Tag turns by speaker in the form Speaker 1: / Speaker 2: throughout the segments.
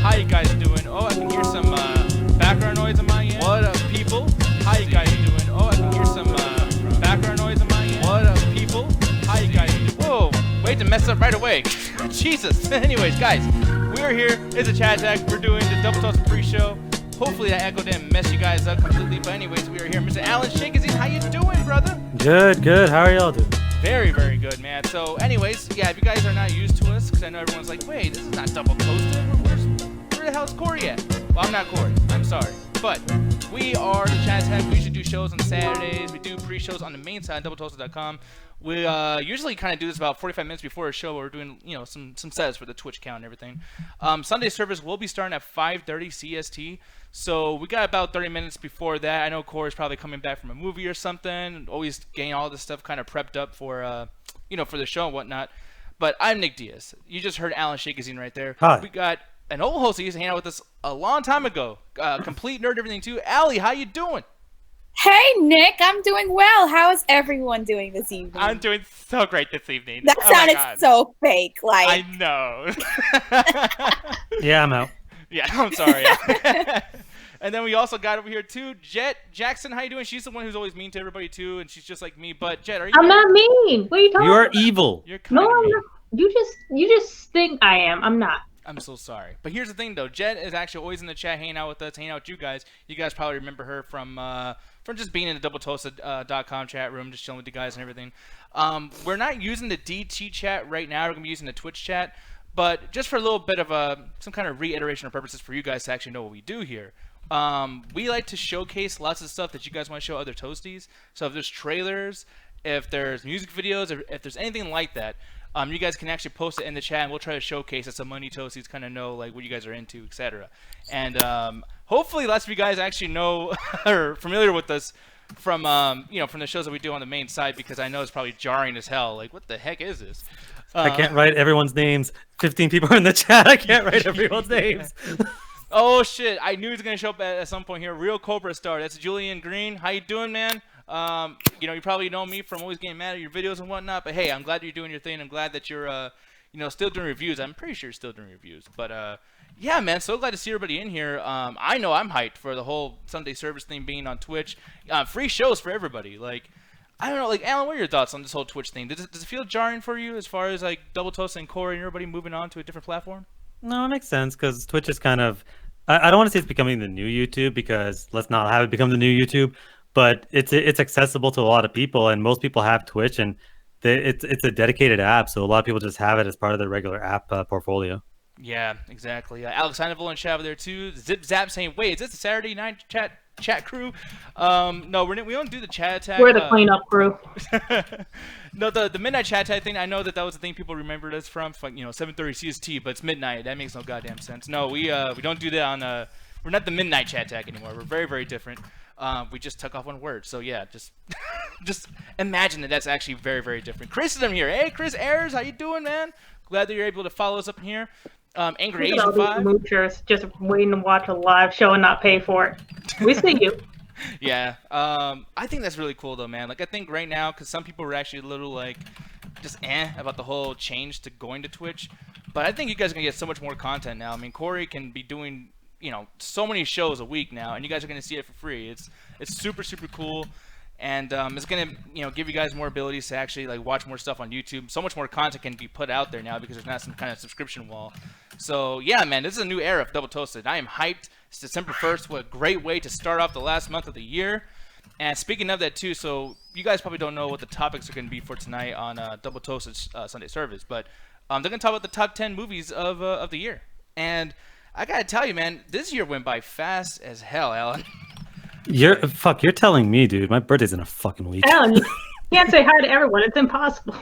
Speaker 1: How you guys doing? Oh, I can hear some background noise on my end. What up, people? How you guys doing? Oh, I can hear some background noise on my end. What up, people? How you guys doing? Whoa, wait to mess up right away. Jesus. Anyways, guys, we are here. It's a chat tag. We're doing the Double Toast pre-show. Hopefully that echo didn't mess you guys up completely. But anyways, we are here. Mr. Alan Shakazine, how you doing, brother?
Speaker 2: Good. How are y'all doing?
Speaker 1: Very, very good, man. So, anyways, yeah, if you guys are not used to us, because I know everyone's like, wait, this is not double toasted. Where the hell's Corey at? Well, I'm not Corey. I'm sorry. But we are the Chat Tag. We usually do shows on Saturdays. We do pre-shows on the main side, doubletoasted.com. We usually kind of do this about 45 minutes before a show where we're doing, some sets for the Twitch account and everything. Sunday service will be starting at 5:30 CST. So we got about 30 minutes before that. I know Corey's probably coming back from a movie or something. Always getting all this stuff kind of prepped up for, for the show and whatnot. But I'm Nick Diaz. You just heard Alan Shakazine right there.
Speaker 2: Hi.
Speaker 1: We got an old host that used to hang out with us a long time ago. Complete nerd, everything too. Allie, how you doing?
Speaker 3: Hey, Nick, I'm doing well. How is everyone doing this evening?
Speaker 1: I'm doing so great this evening.
Speaker 3: That sounded so fake.
Speaker 1: I know.
Speaker 2: Yeah, I'm out.
Speaker 1: Yeah, I'm sorry. And then we also got over here too, Jet Jackson. How you doing? She's the one who's always mean to everybody too, and she's just like me. But Jet, are you?
Speaker 4: I'm not mean. What are you talking
Speaker 2: You are
Speaker 4: about?
Speaker 2: evil.
Speaker 1: You're kind
Speaker 4: No,
Speaker 1: of
Speaker 4: I'm
Speaker 1: mean.
Speaker 4: not. You just think I am. I'm not.
Speaker 1: I'm so sorry. But here's the thing though, Jet is actually always in the chat, hanging out with us, hanging out with you guys. You guys probably remember her from just being in the doubletoasted.com chat room, just chilling with you guys and everything. We're not using the DT chat right now. We're gonna be using the Twitch chat. But just for a little bit of some kind of reiteration of purposes for you guys to actually know what we do here. We like to showcase lots of stuff that you guys want to show other toasties. So if there's trailers, if there's music videos, or if there's anything like that, you guys can actually post it in the chat, and we'll try to showcase it so money toasties kind of know like what you guys are into, etc. And hopefully lots of you guys actually know or familiar with us from from the shows that we do on the main site, because I know it's probably jarring as hell. Like, what the heck is this?
Speaker 2: I can't write everyone's names. 15 people are in the chat. I can't write everyone's names.
Speaker 1: Oh shit! I knew he was gonna show up at some point here. Real Cobra Star. That's Julian Green. How you doing, man? You probably know me from always getting mad at your videos and whatnot. But hey, I'm glad you're doing your thing. I'm glad that you're still doing reviews. I'm pretty sure you're still doing reviews. But yeah, man, so glad to see everybody in here. I know I'm hyped for the whole Sunday service thing being on Twitch. Free shows for everybody. Like, I don't know, like, Alan, what are your thoughts on this whole Twitch thing? Does it feel jarring for you as far as like Double Toast and Corey and everybody moving on to a different platform?
Speaker 2: No, it makes sense because Twitch is kind of. I don't want to say it's becoming the new YouTube, because let's not have it become the new YouTube. But it's accessible to a lot of people, and most people have Twitch, and it's a dedicated app, so a lot of people just have it as part of their regular app portfolio.
Speaker 1: Yeah, exactly. Alex Hannibal and Shav there too. Zip Zap saying, "Wait, is this a Saturday night chat crew?" No, we don't do the chat tag.
Speaker 4: We're the cleanup crew.
Speaker 1: No, the midnight chat tag thing. I know that was the thing people remembered us from, 7:30 CST, but it's midnight. That makes no goddamn sense. No, we don't do that on. We're not the midnight chat tag anymore. We're very, very different. We just took off one word. So yeah, just imagine that's actually very, very different. Chris is in here. Hey, Chris Ayers, how you doing, man? Glad that you're able to follow us up in here. Angry
Speaker 4: Look at all
Speaker 1: Asian
Speaker 4: these
Speaker 1: 5.
Speaker 4: moochers just waiting to watch a live show and not pay for it. We see you.
Speaker 1: Yeah, I think that's really cool though, man. Like, I think right now, because some people were actually a little like just about the whole change to going to Twitch, but I think you guys are gonna get so much more content now. I mean, Corey can be doing so many shows a week now, and you guys are gonna see it for free. It's super, super cool, and it's gonna give you guys more abilities to actually like watch more stuff on YouTube. So much more content can be put out there now because there's not some kind of subscription wall. So yeah, man, this is a new era of Double Toasted. I am hyped. It's December 1st. What a great way to start off the last month of the year. And speaking of that too, so you guys probably don't know what the topics are going to be for tonight on Double Toasted Sunday service, but they're going to talk about the top 10 movies of the year. And I got to tell you, man, this year went by fast as hell, Alan.
Speaker 2: You're telling me, dude. My birthday's in a fucking week.
Speaker 4: Alan, you can't say hi to everyone. It's impossible.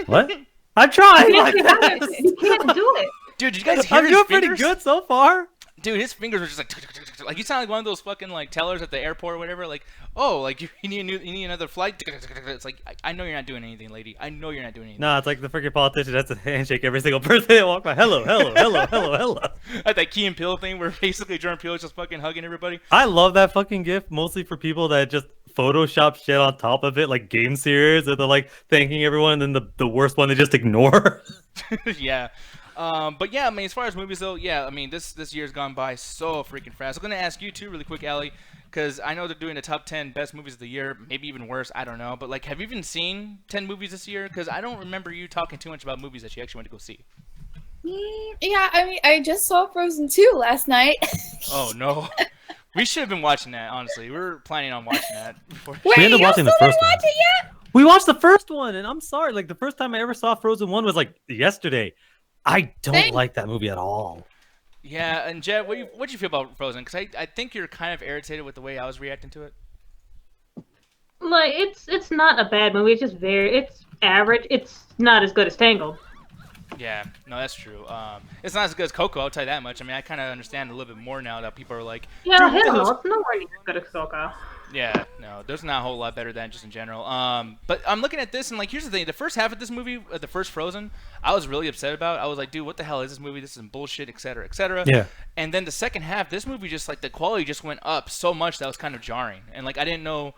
Speaker 2: What? I'm trying.
Speaker 4: You can't say hi. You can't do it.
Speaker 1: Dude, did you guys hear
Speaker 2: I'm
Speaker 1: his
Speaker 2: doing
Speaker 1: fingers?
Speaker 2: pretty good so far.
Speaker 1: Dude, his fingers were just like you sound like one of those fucking like tellers at the airport or whatever. Like, oh, like you need another flight. It's like I know you're not doing anything, lady. I know you're not doing anything.
Speaker 2: No, it's like the freaking politician has to handshake every single person they walk by. Hello.
Speaker 1: Like that Key and Peele thing where basically Jordan Peele is just fucking hugging everybody.
Speaker 2: I love that fucking gif, mostly for people that just Photoshop shit on top of it, like game series, or they're like thanking everyone, and then the worst one they just ignore.
Speaker 1: Yeah. But yeah, I mean, as far as movies though, yeah, I mean, this year's gone by so freaking fast. I'm gonna ask you too, really quick, Allie, because I know they're doing the top 10 best movies of the year, maybe even worse. I don't know, but like, have you even seen 10 movies this year? Because I don't remember you talking too much about movies that you actually went to go see.
Speaker 3: Yeah, I mean, I just saw Frozen 2 last night.
Speaker 1: Oh no. We should have been watching that, honestly. We were planning on watching that before.
Speaker 3: Wait,
Speaker 2: We ended up
Speaker 3: y'all
Speaker 2: watching the
Speaker 3: still
Speaker 2: first
Speaker 3: didn't
Speaker 2: one.
Speaker 3: watch it yet?
Speaker 2: We watched the first one, and I'm sorry, like the first time I ever saw Frozen 1 was like yesterday. I don't
Speaker 3: Thank-
Speaker 2: like that movie at all.
Speaker 1: Yeah, and Jet, what'd you feel about Frozen? Because I think you're kind of irritated with the way I was reacting to it.
Speaker 4: Like it's not a bad movie. It's just it's average. It's not as good as Tangled.
Speaker 1: Yeah, no, that's true. It's not as good as Coco, I'll tell you that much. I mean, I kind of understand a little bit more now that people are like,
Speaker 4: Yeah,
Speaker 1: "Dude, what the
Speaker 4: hell no.
Speaker 1: hell's-"
Speaker 4: It's nowhere near as good as Coco.
Speaker 1: Yeah, no, there's not a whole lot better than just in general. But I'm looking at this and like, here's the thing: the first half of this movie, the first Frozen, I was really upset about. I was like, dude, what the hell is this movie? This is some bullshit, etc., etc.
Speaker 2: Yeah.
Speaker 1: And then the second half, this movie just like the quality just went up so much that was kind of jarring. And like, I didn't know.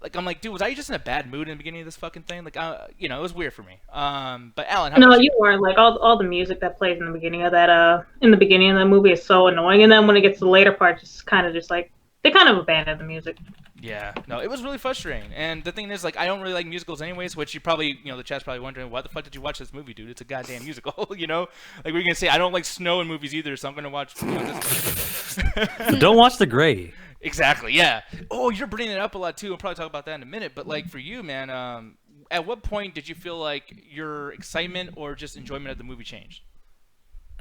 Speaker 1: Like, I'm like, dude, was I just in a bad mood in the beginning of this fucking thing? Like, it was weird for me. But Alan, how
Speaker 4: No,
Speaker 1: about
Speaker 4: you weren't. Like all the music that plays in the beginning of the movie is so annoying, and then when it gets to the later part, just kind of just like they kind of abandoned the music.
Speaker 1: Yeah, no, it was really frustrating. And the thing is, like, I don't really like musicals anyways, which you probably, the chat's probably wondering, why the fuck did you watch this movie, dude? It's a goddamn musical, Like, we're going to say, I don't like snow in movies either, so I'm going to watch this.
Speaker 2: But don't watch The Gray.
Speaker 1: Exactly, yeah. Oh, you're bringing it up a lot, too. We'll probably talk about that in a minute. But, like, for you, man, at what point did you feel like your excitement or just enjoyment of the movie changed?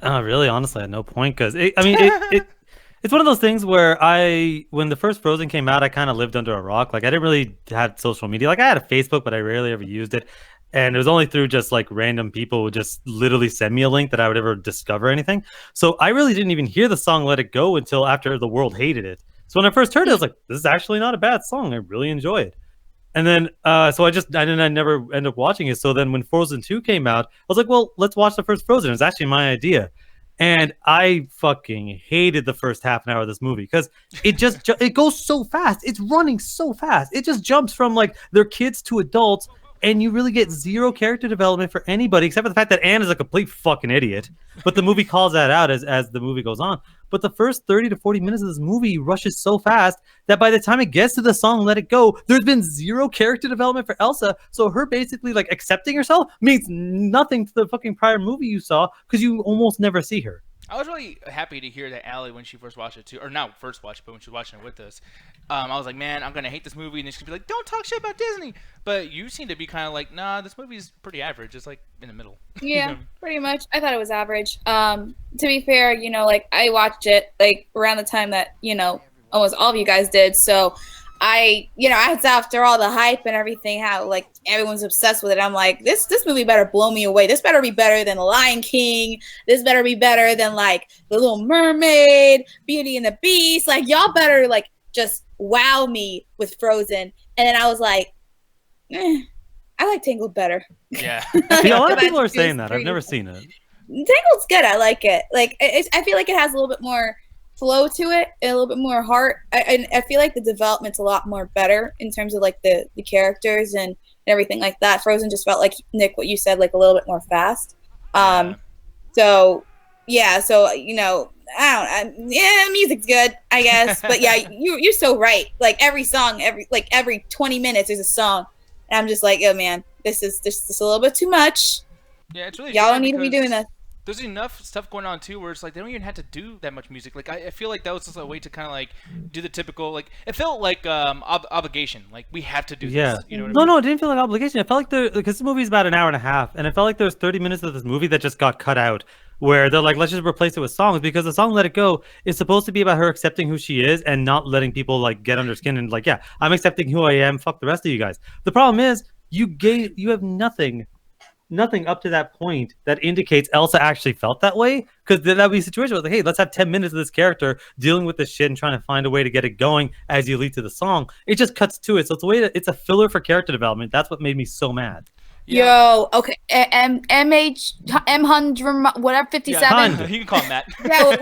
Speaker 2: Really, honestly, at no point, because it's one of those things where when the first Frozen came out, I kind of lived under a rock. Like, I didn't really have social media. Like, I had a Facebook, but I rarely ever used it. And it was only through just like random people would just literally send me a link that I would ever discover anything. So I really didn't even hear the song Let It Go until after the world hated it. So when I first heard it, I was like, this is actually not a bad song. I really enjoy it. And then, I never ended up watching it. So then when Frozen 2 came out, I was like, well, let's watch the first Frozen. It's actually my idea. And I fucking hated the first half an hour of this movie because it goes so fast. It's running so fast. It just jumps from like their kids to adults, and you really get zero character development for anybody except for the fact that Anne is a complete fucking idiot. But the movie calls that out as the movie goes on. But the first 30 to 40 minutes of this movie rushes so fast that by the time it gets to the song Let It Go, there's been zero character development for Elsa. So her basically like accepting herself means nothing to the fucking prior movie you saw because you almost never see her.
Speaker 1: I was really happy to hear that Allie, when she first watched it too, or not first watched it, but when she was watching it with us, I was like, man, I'm gonna hate this movie, and she's gonna be like, don't talk shit about Disney. But you seem to be kind of like, nah, this movie's pretty average. It's like in the middle.
Speaker 3: Yeah, pretty much. I thought it was average. To be fair, like I watched it like around the time that almost all of you guys did. So I after all the hype and everything, how like everyone's obsessed with it, I'm like, this movie better blow me away. This better be better than The Lion King. This better be better than like The Little Mermaid, Beauty and the Beast. Like y'all better like just wow me with Frozen. And then I was like, I like Tangled better.
Speaker 1: Yeah.
Speaker 2: See, a lot of people are saying that. I've never seen it.
Speaker 3: Tangled's good. I like it. Like I feel like it has a little bit more flow to it and a little bit more heart. I feel like the development's a lot more better in terms of like the characters and everything like that. Frozen just felt like, Nick, what you said, like a little bit more fast. So yeah, so music's good, I guess. But yeah, you're so right. Like every song, every 20 minutes there's a song. And I'm just like, oh man, this is just a little bit too much.
Speaker 1: Yeah, it's really
Speaker 3: y'all don't need to be doing this.
Speaker 1: There's enough stuff going on too where it's like they don't even have to do that much music. Like I feel like that was just a way to kind of like do the typical, like it felt like obligation. Like we have to do this. You know what I mean?
Speaker 2: No, it didn't feel like obligation. It felt like because this movie's about an hour and a half, and it felt like there's 30 minutes of this movie that just got cut out, where they're like, let's just replace it with songs, because the song Let It Go is supposed to be about her accepting who she is and not letting people like get under skin and like, yeah, I'm accepting who I am, fuck the rest of you guys. The problem is you have nothing up to that point that indicates Elsa actually felt that way, because that would be a situation where like, hey, let's have 10 minutes of this character dealing with this shit and trying to find a way to get it going as you lead to the song. It just cuts to it, so it's a filler for character development. That's what made me so mad.
Speaker 1: Yeah.
Speaker 3: Yo, okay, M100, whatever, 57.
Speaker 1: Yeah, you can call him that.
Speaker 3: Yeah,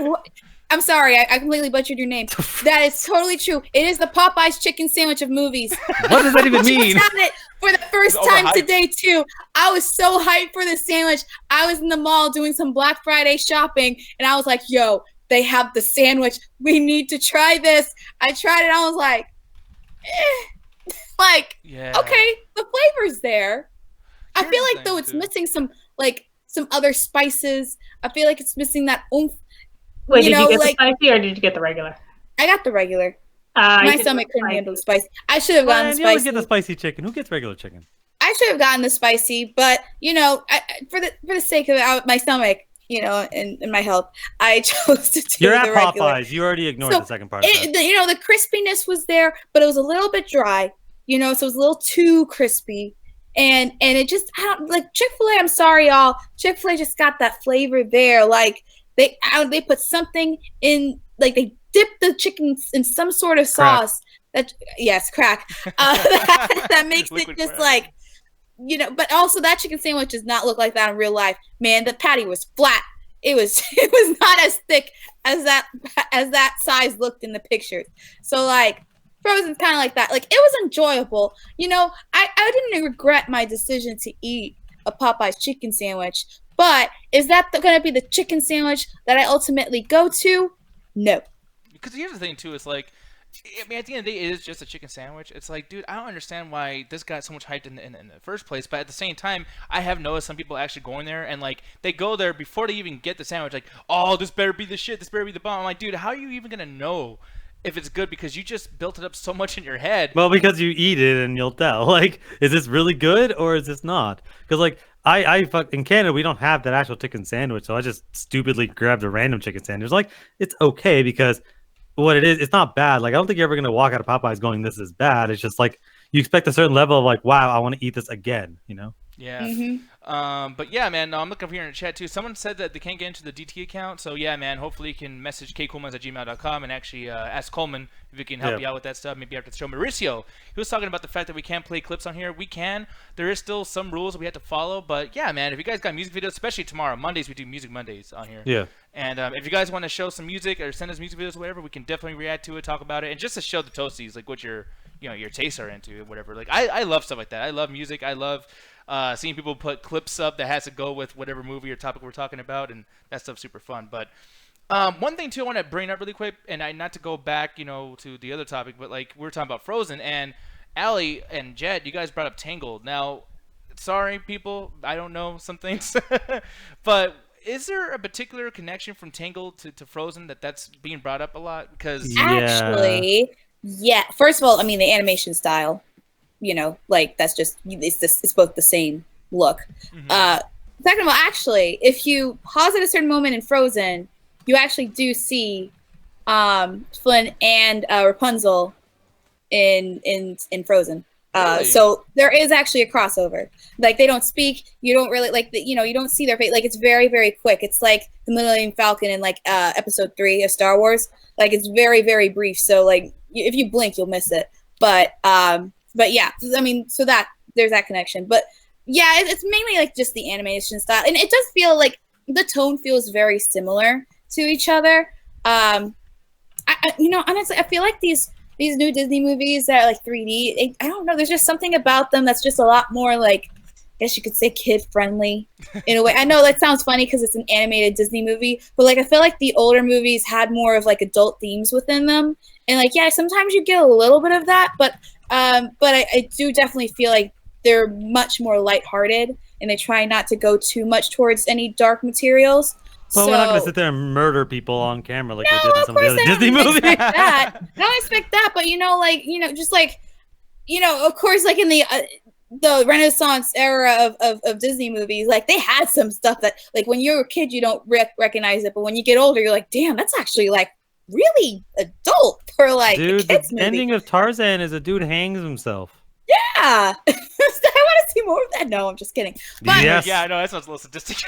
Speaker 3: I'm sorry, I completely butchered your name. That is totally true. It is the Popeyes chicken sandwich of movies.
Speaker 2: What does that even
Speaker 3: Just
Speaker 2: mean?
Speaker 3: had it for the first
Speaker 1: It's
Speaker 3: time
Speaker 1: overhyped.
Speaker 3: today too. I was so hyped for the sandwich. I was in the mall doing some Black Friday shopping, and I was like, "Yo, they have the sandwich. We need to try this." I tried it. I was like, like,
Speaker 1: Yeah.
Speaker 3: okay, the flavor's there. I
Speaker 1: Here's
Speaker 3: feel
Speaker 1: the
Speaker 3: like though
Speaker 1: thing,
Speaker 3: it's
Speaker 1: too.
Speaker 3: missing some other spices. I feel like it's missing that oomph.
Speaker 4: Wait,
Speaker 3: You
Speaker 4: did
Speaker 3: know,
Speaker 4: you get
Speaker 3: like-
Speaker 4: the spicy or did you get the regular?
Speaker 3: I got the regular.
Speaker 4: I
Speaker 3: My
Speaker 4: did
Speaker 3: stomach
Speaker 4: the
Speaker 3: couldn't
Speaker 4: spicy.
Speaker 3: handle the spice. I should have gotten
Speaker 2: Man,
Speaker 3: the
Speaker 2: you always
Speaker 3: spicy.
Speaker 2: get the spicy chicken. Who gets regular chicken?
Speaker 3: I should have gotten the spicy, but you know, for the sake of my stomach, you know, and my health, I chose to do
Speaker 2: You're
Speaker 3: the
Speaker 2: at
Speaker 3: regular.
Speaker 2: Popeyes. You already ignored
Speaker 3: So,
Speaker 2: the second part of that.
Speaker 3: You know, the crispiness was there, but it was a little bit dry. You know, so it was a little too crispy, and it just I don't like Chick-fil-A. I'm sorry, y'all. Chick-fil-A just got that flavor there. Like they put something in, like they dipped the chicken in some sort of
Speaker 2: Crack.
Speaker 3: sauce. Crack. That makes it
Speaker 1: Liquid
Speaker 3: just
Speaker 1: crack.
Speaker 3: like, you know. But also that chicken sandwich does not look like that in real life. Man, the patty was flat. It was it was not as thick as that size looked in the pictures. So like Frozen's kind of like that. Like it was enjoyable. You know, I didn't regret my decision to eat a Popeye's chicken sandwich. But is that going to be the chicken sandwich that I ultimately go to? No.
Speaker 1: Because here's the thing too, it's like, I mean, at the end of the day, it is just a chicken sandwich. It's like, dude, I don't understand why this got so much hyped in the first place. But at the same time, I have noticed some people actually going there and like they go there before they even get the sandwich. Like, oh, this better be the shit. This better be the bomb. I'm like, dude, how are you even gonna know if it's good because you just built it up so much in your head?
Speaker 2: Well, because you eat it and you'll tell. Like, is this really good or is this not? Because like in Canada we don't have that actual chicken sandwich, so I just stupidly grabbed a random chicken sandwich. Like, it's okay because what it is, it's not bad. Like, I don't think you're ever gonna walk out of Popeyes going, "This is bad." It's just like you expect a certain level of like, "Wow, I want to eat this again." You know?
Speaker 1: Yeah.
Speaker 3: Mm-hmm.
Speaker 1: But yeah, man, no, I'm looking over here in the chat too. Someone said that they can't get into the DT account. So yeah, man, hopefully you can message kcoolmans@gmail.com and actually ask Coleman if he can help you out with that stuff. Maybe after the show. Mauricio, he was talking about the fact that we can't play clips on here. We can. There is still some rules that we have to follow. But yeah, man, if you guys got music videos, especially tomorrow, Mondays, we do Music Mondays on here.
Speaker 2: Yeah.
Speaker 1: And if you guys want to show some music or send us music videos or whatever, we can definitely react to it, talk about it, and just to show the toasties like what your tastes are into, whatever. Like I love stuff like that. I love music. I love seeing people put clips up that has to go with whatever movie or topic we're talking about, and that stuff's super fun. But one thing too I want to bring up really quick, and not to go back, to the other topic, but like we were talking about Frozen, and Allie and Jet, you guys brought up Tangled. Now, sorry people, I don't know some things, but is there a particular connection from Tangled to Frozen that's being brought up a lot? Because
Speaker 2: Yeah.
Speaker 3: Actually, yeah. First of all, I mean the animation style, like that's just it's both the same look. Second of all, actually, if you pause at a certain moment in Frozen, you actually do see Flynn and Rapunzel in Frozen.
Speaker 1: Really?
Speaker 3: So there is actually a crossover. Like they don't speak. You don't really you don't see their face. Like it's very, very quick. It's like the Millennium Falcon in like episode 3 of Star Wars. Like it's very, very brief. So like if you blink, you'll miss it. But yeah, I mean, so that there's that connection. But yeah, it's mainly like just the animation style, and it does feel like the tone feels very similar to each other. Honestly, I feel like these new Disney movies that are like 3D, I don't know, there's just something about them that's just a lot more like, I guess you could say kid friendly in a way. I know that sounds funny because it's an animated Disney movie, but like I feel like the older movies had more of like adult themes within them, and like yeah, sometimes you get a little bit of that, but I do definitely feel like they're much more lighthearted, and they try not to go too much towards any dark materials.
Speaker 2: Well, we're not gonna sit there and murder people on camera like we did in
Speaker 3: of
Speaker 2: some of the
Speaker 3: course
Speaker 2: other
Speaker 3: I
Speaker 2: Disney
Speaker 3: don't
Speaker 2: movies.
Speaker 3: expect that. I don't expect that, but just like, of course, like in the Renaissance era of Disney movies, like they had some stuff that, like when you're a kid, you don't recognize it, but when you get older, you're like, damn, that's actually like really adult for like
Speaker 2: Dude,
Speaker 3: a kids
Speaker 2: the
Speaker 3: movie.
Speaker 2: ending of Tarzan is a dude hangs himself.
Speaker 3: Yeah, I want to see more of that. No, I'm just kidding. But
Speaker 2: Yes.
Speaker 1: yeah, I know that sounds a little sadistic.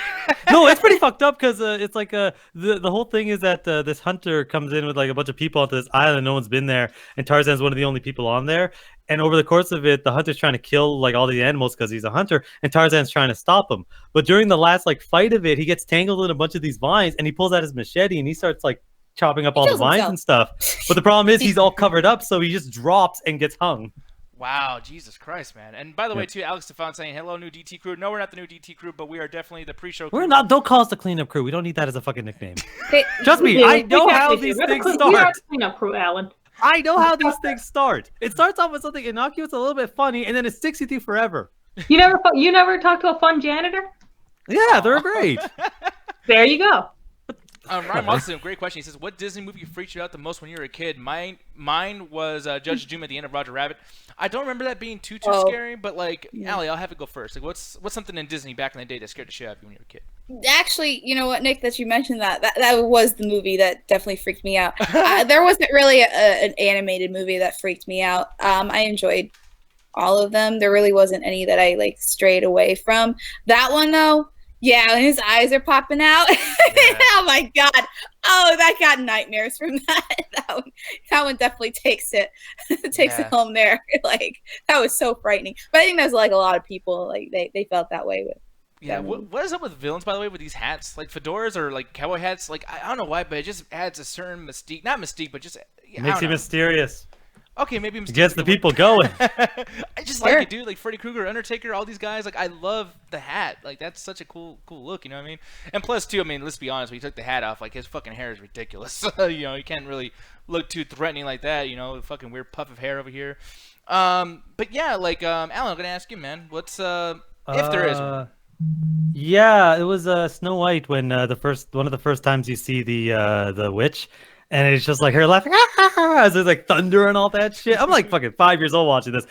Speaker 2: No, it's pretty fucked up because it's like the whole thing is that this hunter comes in with like a bunch of people onto this island. No one's been there, and Tarzan's one of the only people on there. And over the course of it, the hunter's trying to kill like all the animals because he's a hunter, and Tarzan's trying to stop him. But during the last like fight of it, he gets tangled in a bunch of these vines, and he pulls out his machete and he starts like chopping up all the
Speaker 3: kills
Speaker 2: vines
Speaker 3: himself.
Speaker 2: and stuff. But the problem is he's all covered up, so he just drops and gets hung.
Speaker 1: Wow, Jesus Christ, man. And by the way,
Speaker 2: Yep.
Speaker 1: too, Alex Stefan saying, hello, new DT crew. No, we're not the new DT crew, but we are definitely the pre-show
Speaker 2: We're
Speaker 1: crew.
Speaker 2: not. Don't call us the cleanup crew. We don't need that as a fucking nickname.
Speaker 3: They-
Speaker 2: Trust me,
Speaker 4: Yeah,
Speaker 2: I know
Speaker 4: we
Speaker 2: how
Speaker 4: definitely
Speaker 2: these
Speaker 4: do.
Speaker 2: things
Speaker 4: We are
Speaker 2: start.
Speaker 4: the cleanup crew, Alan.
Speaker 2: I know how these things start. It starts off with something innocuous, a little bit funny, and then it sticks with you forever.
Speaker 4: You never talked to a fun janitor?
Speaker 2: Yeah, they're great.
Speaker 4: There you go.
Speaker 1: Ryan Watson, great question. He says, what Disney movie freaked you out the most when you were a kid? Mine was Judge Doom at the end of Roger Rabbit. I don't remember that being too scary, but like, Allie, I'll have it go first. Like, what's something in Disney back in the day that scared the shit out of you when you were a kid?
Speaker 3: Actually, you know what, Nick, that you mentioned that was the movie that definitely freaked me out. There wasn't really an animated movie that freaked me out. I enjoyed all of them. There really wasn't any that I like strayed away from. That one though, yeah, when his eyes are popping out. Oh my god. Oh, that got nightmares from that. That one definitely takes it
Speaker 1: Yeah.
Speaker 3: home there. Like that was so frightening. But I think there's like a lot of people like they felt that way with.
Speaker 1: Yeah,
Speaker 3: that movie.
Speaker 1: what is up with villains, by the way, with these hats? Like fedoras or like cowboy hats? Like, I don't know why, but it just adds a certain mystique. Not mystique, but just... I
Speaker 2: Makes
Speaker 1: don't
Speaker 2: you
Speaker 1: know.
Speaker 2: mysterious.
Speaker 1: Okay, maybe
Speaker 2: It gets the people going.
Speaker 1: I just
Speaker 3: Sure.
Speaker 1: like it, dude. Like Freddy Krueger, Undertaker, all these guys. Like, I love the hat. Like, that's such a cool look. You know what I mean? And plus, too, I mean, let's be honest. When he took the hat off, like his fucking hair is ridiculous. You know, you can't really look too threatening like that. You know, fucking weird puff of hair over here. But yeah, like Alan, I'm gonna ask you, man. What's if there is one?
Speaker 2: Yeah, it was Snow White when one of the first times you see the witch, and it's just like her laughing as there's like thunder and all that shit. I'm like fucking 5 years old watching this,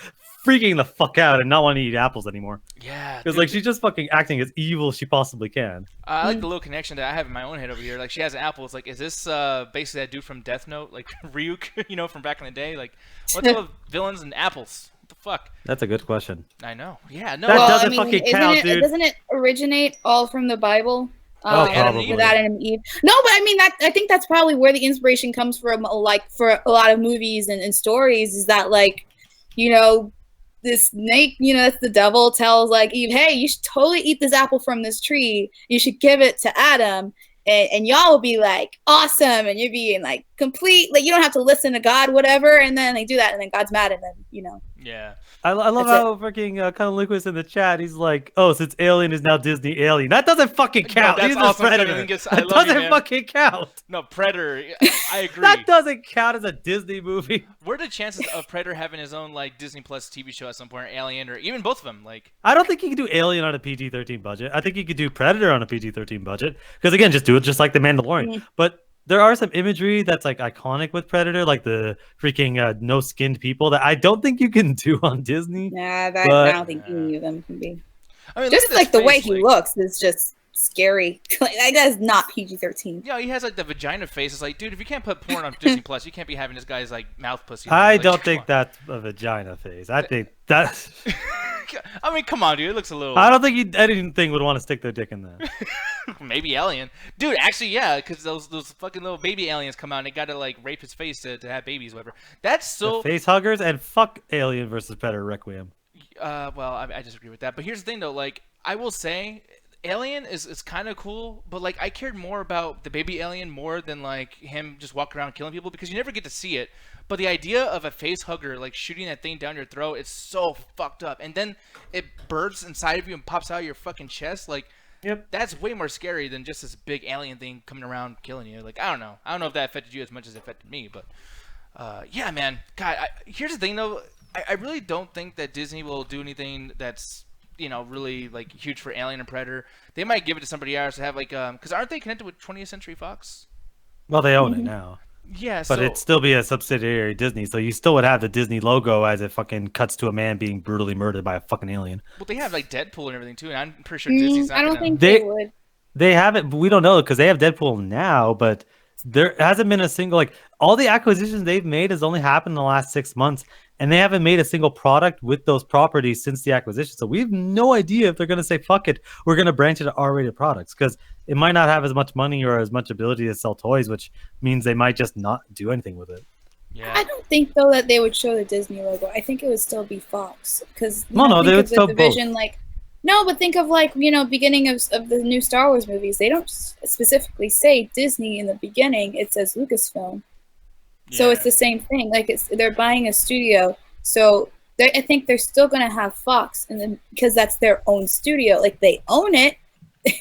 Speaker 2: freaking the fuck out and not wanting to eat apples anymore.
Speaker 1: Yeah,
Speaker 2: Because
Speaker 1: dude.
Speaker 2: like she's just fucking acting as evil as she possibly can.
Speaker 1: I like the little connection that I have in my own head over here. Like, she has an apple. It's like, is this basically that dude from Death Note, like Ryuk, you know, from back in the day? Like, what's up with villains and apples? What the fuck?
Speaker 2: That's a good question.
Speaker 1: I know. Yeah, no.
Speaker 2: That
Speaker 3: Well,
Speaker 2: doesn't
Speaker 3: I mean,
Speaker 2: fucking count, dude.
Speaker 3: Doesn't it originate all from the Bible?
Speaker 2: Oh,
Speaker 1: probably.
Speaker 3: With Adam and Eve. No, but I mean I think that's probably where the inspiration comes from. Like for a lot of movies and stories, is that like, you know, this snake, you know, that's the devil tells like Eve, hey, you should totally eat this apple from this tree. You should give it to Adam. And y'all will be like awesome, and you're being like complete, like you don't have to listen to God, whatever. And then they do that, and then God's mad, and then you know.
Speaker 1: Yeah.
Speaker 2: I love
Speaker 3: That's
Speaker 2: how freaking Colin Lucas in the chat. He's like, "Oh, since Alien is now Disney Alien, that doesn't fucking count.
Speaker 1: that's
Speaker 2: He's
Speaker 1: awesome.
Speaker 2: a Predator.
Speaker 1: Everything gets- I
Speaker 2: That
Speaker 1: love you,
Speaker 2: doesn't
Speaker 1: man.
Speaker 2: fucking count.
Speaker 1: No, Predator. I agree.
Speaker 2: That doesn't count as a Disney movie.
Speaker 1: What are the chances of Predator having his own like Disney Plus TV show at some point, or Alien, or even both of them? Like,
Speaker 2: I don't think you can do Alien on a PG-13 budget. I think you could do Predator on a PG-13 budget. Because again, just do it just like The Mandalorian. But there are some imagery that's like iconic with Predator, like the freaking no-skinned people that I don't think you can do on Disney.
Speaker 3: Nah,
Speaker 2: But-
Speaker 3: I don't think any of them can be.
Speaker 1: I mean,
Speaker 3: Just
Speaker 1: look at
Speaker 3: like
Speaker 1: this
Speaker 3: the way
Speaker 1: face,
Speaker 3: he
Speaker 1: like-
Speaker 3: looks is just scary. Like that guy's not PG-13.
Speaker 1: Yeah, he has like the vagina face. It's like, dude, if you can't put porn on Disney Plus, you can't be having this guy's like mouth pussy.
Speaker 2: I
Speaker 1: Like,
Speaker 2: don't
Speaker 1: come
Speaker 2: think
Speaker 1: on.
Speaker 2: that's a vagina face. I think that's...
Speaker 1: I mean, come on, dude. It looks a little.
Speaker 2: I don't think anything would want to stick their dick in that.
Speaker 1: Maybe alien, dude. Actually, yeah, because those fucking little baby aliens come out and they gotta like rape his face to have babies, whatever. That's so.
Speaker 2: The face huggers and fuck Alien versus Predator Requiem.
Speaker 1: Well, I disagree with that. But here's the thing, though. Like, I will say, Alien is kind of cool, but like, I cared more about the baby alien more than like him just walking around killing people because you never get to see it. But the idea of a face hugger like shooting that thing down your throat, it's so fucked up. And then it bursts inside of you and pops out of your fucking chest. Like,
Speaker 2: Yep.
Speaker 1: that's way more scary than just this big alien thing coming around killing you. Like, I don't know if that affected you as much as it affected me, but yeah, man. God, here's the thing though. I really don't think that Disney will do anything that's, you know, really like huge for Alien and Predator. They might give it to somebody else to have like, because aren't they connected with 20th Century Fox?
Speaker 2: Well, they own it now.
Speaker 1: Yeah,
Speaker 2: But
Speaker 1: so
Speaker 2: it'd still be a subsidiary of Disney, so you still would have the Disney logo as it fucking cuts to a man being brutally murdered by a fucking alien.
Speaker 1: well, they have like Deadpool and everything too, and I'm pretty sure Disney's not
Speaker 3: I don't
Speaker 1: gonna...
Speaker 3: think
Speaker 2: They-
Speaker 3: they would.
Speaker 2: They haven't, but we don't know because they have Deadpool now, but there hasn't been a single, like, all the acquisitions they've made has only happened in the last 6 months, and they haven't made a single product with those properties since the acquisition. So we have no idea if they're going to say, fuck it, we're going to branch into R-rated products because it might not have as much money or as much ability to sell toys, which means they might just not do anything with it.
Speaker 3: I
Speaker 1: Yeah,
Speaker 3: don't think though that they would show the Disney logo. I think it would still be Fox because
Speaker 2: No, they would still
Speaker 3: the
Speaker 2: both.
Speaker 3: vision like No, but think of like, beginning of the new Star Wars movies. They don't specifically say Disney in the beginning. It says Lucasfilm. So it's the same thing. Like they're buying a studio. So I think they're still going to have Fox, and then because that's their own studio. Like they own it,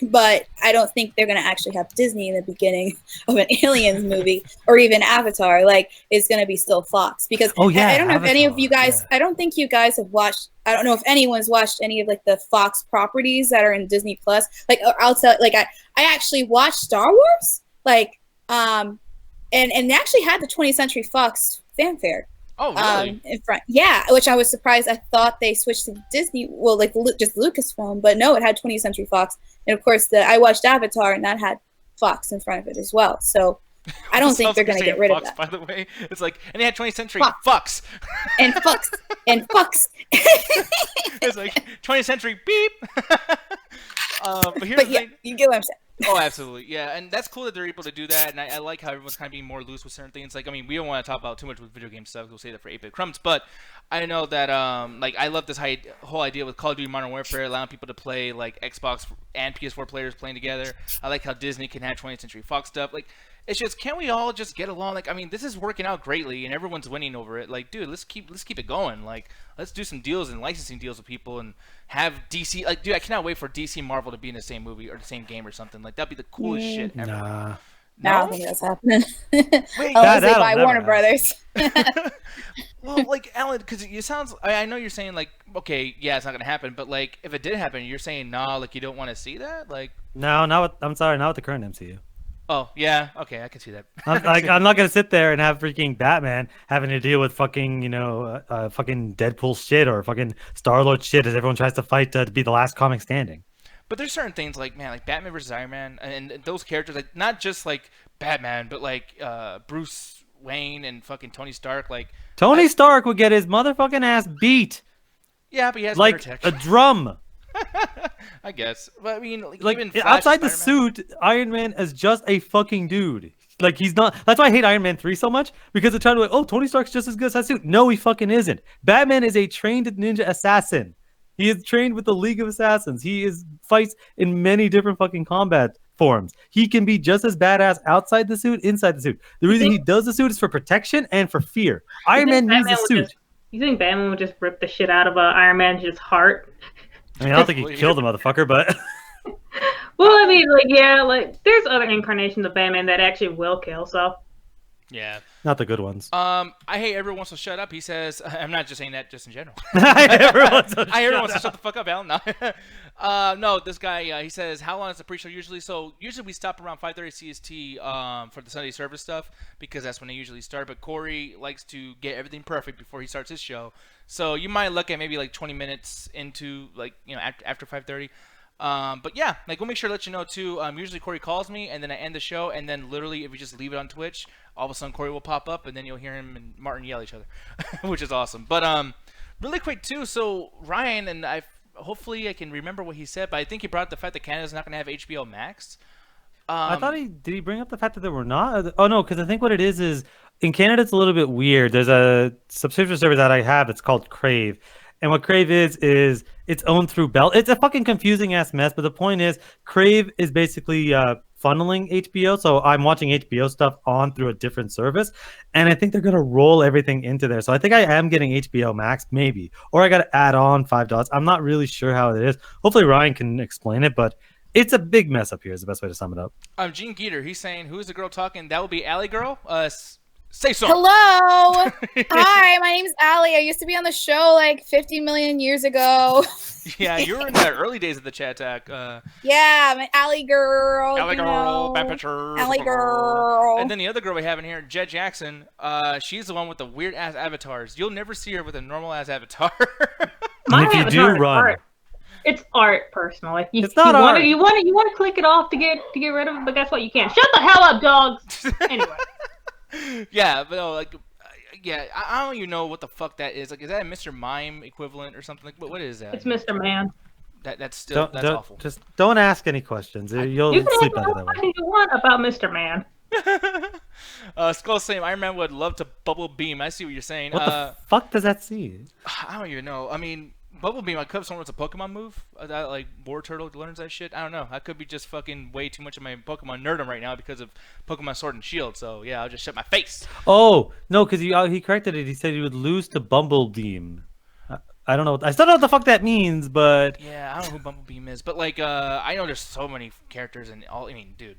Speaker 3: but I don't think they're going to actually have Disney in the beginning of an Aliens movie or even Avatar. Like it's going to be still Fox because I don't know if any of you guys. Yeah. I don't think you guys have watched. I don't know if anyone's watched any of like the Fox properties that are in Disney Plus. Like outside, like I actually watched Star Wars. Like and they actually had the 20th Century Fox fanfare.
Speaker 1: Oh, really?
Speaker 3: In front, yeah, which I was surprised. I thought they switched to Disney, well, like just Lucasfilm, but no, it had 20th Century Fox, and of course, I watched Avatar, and that had Fox in front of it as well. So I don't think they're going to get rid of that.
Speaker 1: By the way, it's like, and they had 20th Century Fox
Speaker 3: and Fox and Fox.
Speaker 1: It's like 20th Century beep. But here's the thing.
Speaker 3: You get what I'm saying.
Speaker 1: Oh, absolutely, yeah, and that's cool that they're able to do that, and I like how everyone's kind of being more loose with certain things. Like, I mean, we don't want to talk about too much with video game stuff. We'll say that for 8-Bit Crumbs, but I know that like I love this whole idea with Call of Duty Modern Warfare, allowing people to play like Xbox and PS4 players playing together. I like how Disney can have 20th Century Fox stuff. Like, it's just, can't we all just get along? Like, I mean, this is working out greatly, and everyone's winning over it. Like, dude, let's keep it going. Like, let's do some deals and licensing deals with people and have DC. Like, dude, I cannot wait for DC and Marvel to be in the same movie or the same game or something. Like, that'd be the coolest shit ever.
Speaker 3: Nah. No? I don't think that's happening. Wait, unless they buy Warner Brothers.
Speaker 1: Well, like, Alan, because it sounds, I know you're saying, like, okay, yeah, it's not going to happen, but, like, if it did happen, you're saying, nah, like, you don't want to see that? Like,
Speaker 2: no, I'm sorry, not with the current MCU.
Speaker 1: Oh, yeah, okay, I can see that.
Speaker 2: I'm not going to sit there and have freaking Batman having to deal with fucking, fucking Deadpool shit or fucking Star-Lord shit as everyone tries to fight to be the last comic standing.
Speaker 1: But there's certain things like, man, like Batman versus Iron Man, and those characters, like, not just, like, Batman, but, like, Bruce Wayne and fucking Tony Stark, like...
Speaker 2: Tony Stark would get his motherfucking ass beat.
Speaker 1: Yeah, but he has
Speaker 2: like a drum.
Speaker 1: I guess. But I mean,
Speaker 2: like
Speaker 1: even Flash,
Speaker 2: outside the suit, Iron Man is just a fucking dude. Like he's not. That's why I hate Iron Man 3 so much, because they're trying to like, oh, Tony Stark's just as good as that suit. No, he fucking isn't. Batman is a trained ninja assassin. He is trained with the League of Assassins. He fights in many different fucking combat forms. He can be just as badass outside the suit, inside the suit. The reason he does the suit is for protection and for fear. Iron Man needs a suit.
Speaker 4: You think Batman would just rip the shit out of Iron Man's heart?
Speaker 2: I mean, I don't think he killed the motherfucker, but...
Speaker 4: Well, I mean, like, yeah, like, there's other incarnations of Batman that actually will kill, so...
Speaker 1: Yeah.
Speaker 2: Not the good ones.
Speaker 1: I hate everyone wants to shut up. He says, I'm not just saying that just in general.
Speaker 2: Everyone wants
Speaker 1: to shut the fuck up, Alan. No. No, this guy, he says, how long is the pre-show usually? So usually we stop around 5:30 CST for the Sunday service stuff, because that's when they usually start. But Corey likes to get everything perfect before he starts his show. So you might look at maybe like 20 minutes into, like, after 5:30. But yeah, like, we'll make sure to let you know too. Usually Corey calls me, and then I end the show, and then literally if we just leave it on Twitch, all of a sudden Corey will pop up, and then you'll hear him and Martin yell at each other, which is awesome. But really quick too. So Ryan, and hopefully I can remember what he said, but I think he brought up the fact that Canada's not going to have HBO Max.
Speaker 2: I thought did he bring up the fact that they were not? Oh no, because I think what it is in Canada it's a little bit weird. There's a subscription service that I have. It's called Crave. And what Crave is it's owned through Bell. It's a fucking confusing ass mess, but the point is Crave is basically funneling HBO. So I'm watching HBO stuff on through a different service, and I think they're gonna roll everything into there. So I think I am getting HBO Max, maybe, or I gotta add on $5. I'm not really sure how it is. Hopefully Ryan can explain it, but it's a big mess up here is the best way to sum it up.
Speaker 1: Gene Geeter, he's saying, who's the girl talking? That would be Allie Girl. Say so.
Speaker 3: Hello. Hi, my name's Allie. I used to be on the show like 50 million years ago.
Speaker 1: Yeah, you were in the early days of the Chat Attack.
Speaker 3: Yeah, I'm an Allie Girl.
Speaker 1: Allie Girl, Bad Pictures.
Speaker 3: Allie Girl.
Speaker 1: And then the other girl we have in here, Jed Jackson, she's the one with the weird-ass avatars. You'll never see her with a normal-ass avatar.
Speaker 2: And if you do run...
Speaker 4: Art. It's art, personally.
Speaker 2: It's not art.
Speaker 4: You want to click it off to get rid of it, but guess what? You can't. Shut the hell up, dogs! Anyway.
Speaker 1: Yeah, but no, like, yeah, I don't even know what the fuck that is. Like, is that a Mr. Mime equivalent or something? Like, what is that?
Speaker 4: It's Mr. Man.
Speaker 1: That's still that's awful.
Speaker 2: Just don't ask any questions. You'll sleep better that way.
Speaker 4: You want about Mr. Man?
Speaker 1: Skull saying Iron Man would love to bubble beam. I see what you're saying.
Speaker 2: What the fuck does that see?
Speaker 1: I don't even know. I mean, Bumblebee, I could have someone with a Pokemon move. That like Boar Turtle learns that shit. I don't know. I could be just fucking way too much of my Pokemon nerdum right now because of Pokemon Sword and Shield. So yeah, I'll just shut my face.
Speaker 2: Oh no, because he corrected it. He said he would lose to Bumblebeam. I don't know. I still don't know what the fuck that means, but
Speaker 1: Yeah, I don't know who Bumblebeam is, but like I know there's so many characters and all. I mean, dude,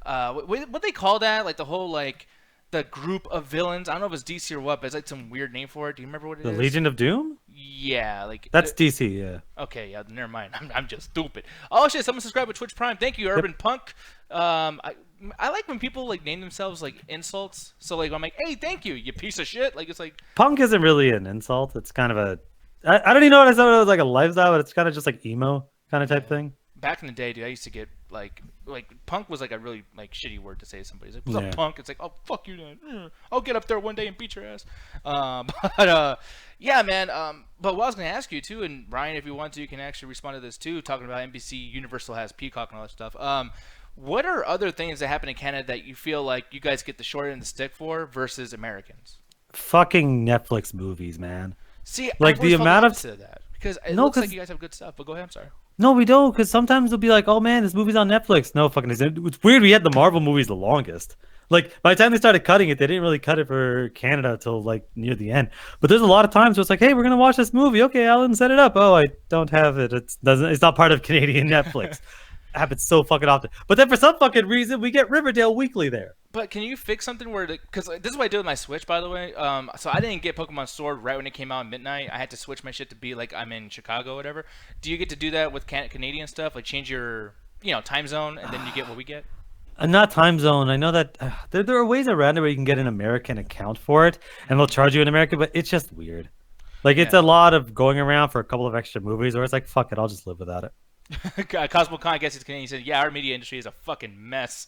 Speaker 1: what they call that? Like the whole like the group of villains. I don't know if it's DC or what, but it's like some weird name for it. Do you remember what it
Speaker 2: the
Speaker 1: is?
Speaker 2: Legion of Doom?
Speaker 1: Yeah, like
Speaker 2: That's DC, yeah.
Speaker 1: Okay, yeah, never mind. I'm just stupid. Oh shit! Someone subscribe with Twitch Prime. Thank you, Urban Punk. I like when people like name themselves like insults. So like I'm like, hey, thank you, you piece of shit. Like it's like
Speaker 2: Punk isn't really an insult. It's kind of a I don't even know what I said. It was like a lifestyle, but it's kind of just like emo kind of type thing.
Speaker 1: back in the day, dude. I used to get like punk was like a really like shitty word to say to somebody. It's like, what's
Speaker 2: Yeah.
Speaker 1: up, punk? It's like, oh fuck you, then. I'll get up there one day and beat your ass. But yeah, man. But what I was gonna ask you too, and Ryan, if you want to, you can actually respond to this too. Talking about NBC Universal has Peacock and all that stuff. What are other things that happen in Canada that you feel like you guys get the short end of the stick for versus Americans?
Speaker 2: Fucking Netflix movies, man.
Speaker 1: See,
Speaker 2: Like,
Speaker 1: I've
Speaker 2: the
Speaker 1: always felt
Speaker 2: amount of-
Speaker 1: opposite that because it
Speaker 2: No,
Speaker 1: looks like
Speaker 2: 'cause-
Speaker 1: you guys have good stuff. But go ahead, I'm sorry.
Speaker 2: No, we don't, because sometimes they'll be like, "Oh man, this movie's on Netflix." No, fucking, it's weird. We had the Marvel movies the longest. Like by the time they started cutting it, they didn't really cut it for Canada till like near the end. But there's a lot of times where it's like, "Hey, we're gonna watch this movie." Okay, Alan, set it up. Oh, I don't have it. It's not part of Canadian Netflix. Happens so fucking often. But then for some fucking reason, we get Riverdale weekly there.
Speaker 1: But can you fix something where, because this is what I did with my Switch, by the way. So I didn't get Pokemon Sword right when it came out at midnight. I had to switch my shit to be like I'm in Chicago or whatever. Do you get to do that with Canadian stuff? Like change your, time zone, and then you get what we get?
Speaker 2: Not time zone. I know that there are ways around it where you can get an American account for it, and they'll charge you in America, but it's just weird. Like it's
Speaker 1: Yeah.
Speaker 2: a lot of going around for a couple of extra movies, or it's like, fuck it, I'll just live without it.
Speaker 1: Cosmo Khan, I guess he's Canadian. He said, "Yeah, our media industry is a fucking mess."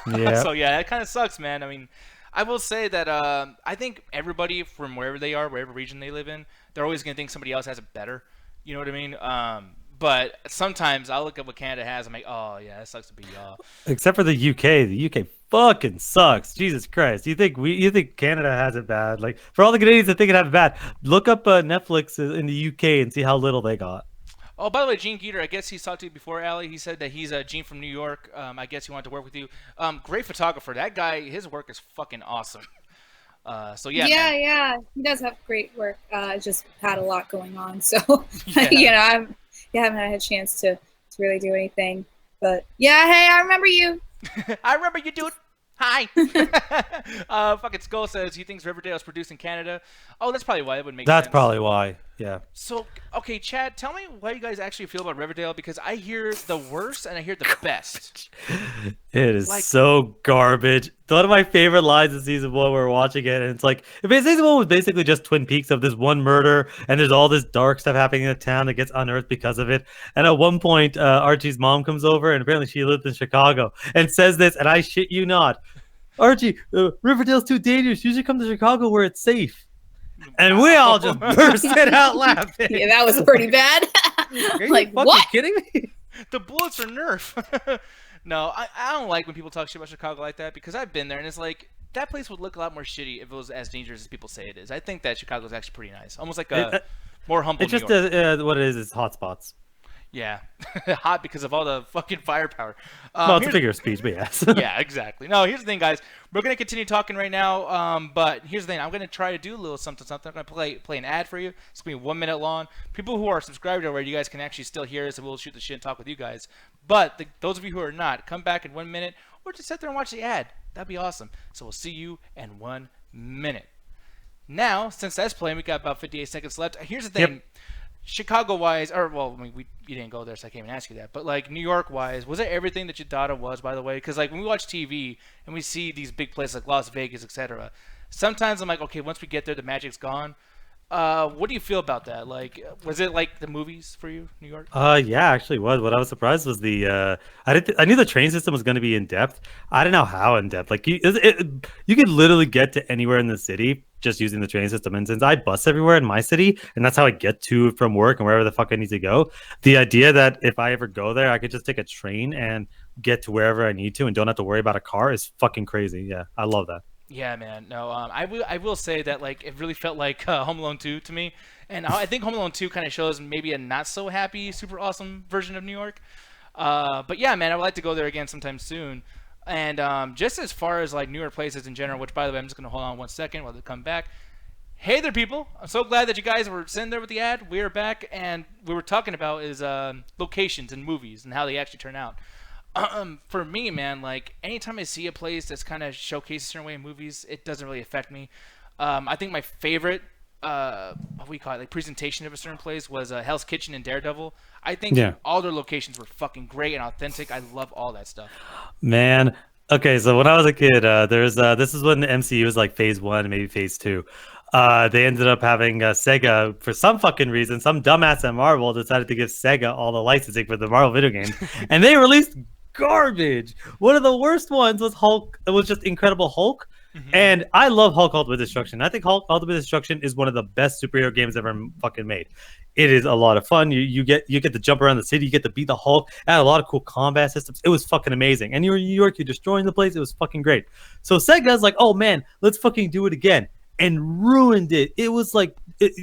Speaker 2: Yeah.
Speaker 1: So yeah, that kind of sucks, man. I mean, I will say that I think everybody from wherever they are, wherever region they live in, they're always gonna think somebody else has it better. You know what I mean? But sometimes I look at what Canada has. I'm like, oh yeah, that sucks to be y'all.
Speaker 2: Except for the UK. The UK fucking sucks. Jesus Christ. You think Canada has it bad? Like for all the Canadians that think it have it bad, look up Netflix in the UK and see how little they got.
Speaker 1: Oh, by the way, Gene Geeter, I guess he's talked to you before, Allie. He said that he's Gene from New York. I guess he wanted to work with you. Great photographer. That guy, his work is fucking awesome. So yeah. man.
Speaker 3: Yeah. He does have great work. Just had a lot going on, so
Speaker 1: Yeah.
Speaker 3: I haven't had a chance to really do anything. But yeah, hey, I remember you.
Speaker 1: I remember you, dude. Hi. Fucking Skull says he thinks Riverdale is produced in Canada. Oh, that's probably why it would make sense.
Speaker 2: That's probably why. Yeah.
Speaker 1: So, okay, Chad, tell me why you guys actually feel about Riverdale, because I hear the worst and I hear the best.
Speaker 2: It is
Speaker 1: Like-
Speaker 2: so garbage. One of my favorite lines in season 1, we were watching it, and it's like, season 1 was basically just Twin Peaks of this one murder, and there's all this dark stuff happening in the town that gets unearthed because of it. And at one point, Archie's mom comes over, and apparently she lived in Chicago, and says this, and I shit you not, "Archie, Riverdale's too dangerous. You should come to Chicago where it's safe." And we all just bursted out laughing.
Speaker 3: Yeah, that was pretty bad.
Speaker 2: Are you
Speaker 3: Like,
Speaker 2: fucking
Speaker 3: what?
Speaker 2: kidding me?
Speaker 1: The bullets are Nerf. No, I don't like when people talk shit about Chicago like that, because I've been there, and it's like, that place would look a lot more shitty if it was as dangerous as people say it is. I think that Chicago's actually pretty nice. Almost like a more humble
Speaker 2: It's
Speaker 1: New
Speaker 2: just
Speaker 1: York.
Speaker 2: what it is hot spots.
Speaker 1: Yeah. Hot because of all the fucking firepower.
Speaker 2: Well, it's a
Speaker 1: here's-
Speaker 2: figure of speech, but yes.
Speaker 1: Yeah, exactly. No, here's the thing, guys. We're gonna continue talking right now. But here's the thing. I'm gonna try to do a little something. I'm gonna play an ad for you. It's gonna be 1 minute long. People who are subscribed already, you guys can actually still hear us, and we'll shoot the shit and talk with you guys. But those of you who are not, come back in 1 minute, or just sit there and watch the ad. That'd be awesome. So we'll see you in 1 minute. Now, since that's playing, we got about 58 seconds left. Here's the thing.
Speaker 2: Yep.
Speaker 1: Chicago-wise, or well, I mean, you didn't go there, so I can't even ask you that. But like New York-wise, was it everything that you thought it was? By the way, because like when we watch TV and we see these big places like Las Vegas, etc., sometimes I'm like, okay, once we get there, the magic's gone. What do you feel about that? Like, was it like the movies for you, New York?
Speaker 2: Yeah, actually was. What I was surprised was I knew the train system was going to be in depth. I didn't know how in depth. Like you could literally get to anywhere in the city just using the train system. And since I bus everywhere in my city, and that's how I get to from work and wherever the fuck I need to go, the idea that if I ever go there, I could just take a train and get to wherever I need to and don't have to worry about a car is fucking crazy. Yeah, I love that.
Speaker 1: Yeah, man. No, I will say that like it really felt like Home Alone 2 to me, and I think Home Alone 2 kind of shows maybe a not so happy, super awesome version of New York. But yeah, man, I would like to go there again sometime soon. And just as far as like New York places in general, which by the way, I'm just gonna hold on 1 second while they come back. Hey there, people! I'm so glad that you guys were sitting there with the ad. We are back, and we were talking about is locations in movies and how they actually turn out. For me, man, like anytime I see a place that's kind of showcased a certain way in movies, it doesn't really affect me. I think my favorite, what we call it, like presentation of a certain place was Hell's Kitchen and Daredevil. I think all their locations were fucking great and authentic. I love all that stuff.
Speaker 2: Man, okay, so when I was a kid, this is when the MCU was like phase 1, maybe phase 2. They ended up having Sega, for some fucking reason, some dumbass at Marvel decided to give Sega all the licensing for the Marvel video games, and they released garbage. One of the worst ones was Hulk. It was just Incredible Hulk, and I love Hulk Ultimate Destruction. I think Hulk Ultimate Destruction is one of the best superhero games ever fucking made. It is a lot of fun. You get to jump around the city. You get to beat the Hulk. It had a lot of cool combat systems. It was fucking amazing. And you're in New York. You're destroying the place. It was fucking great. So Sega's like, oh man, let's fucking do it again, and ruined it. It was like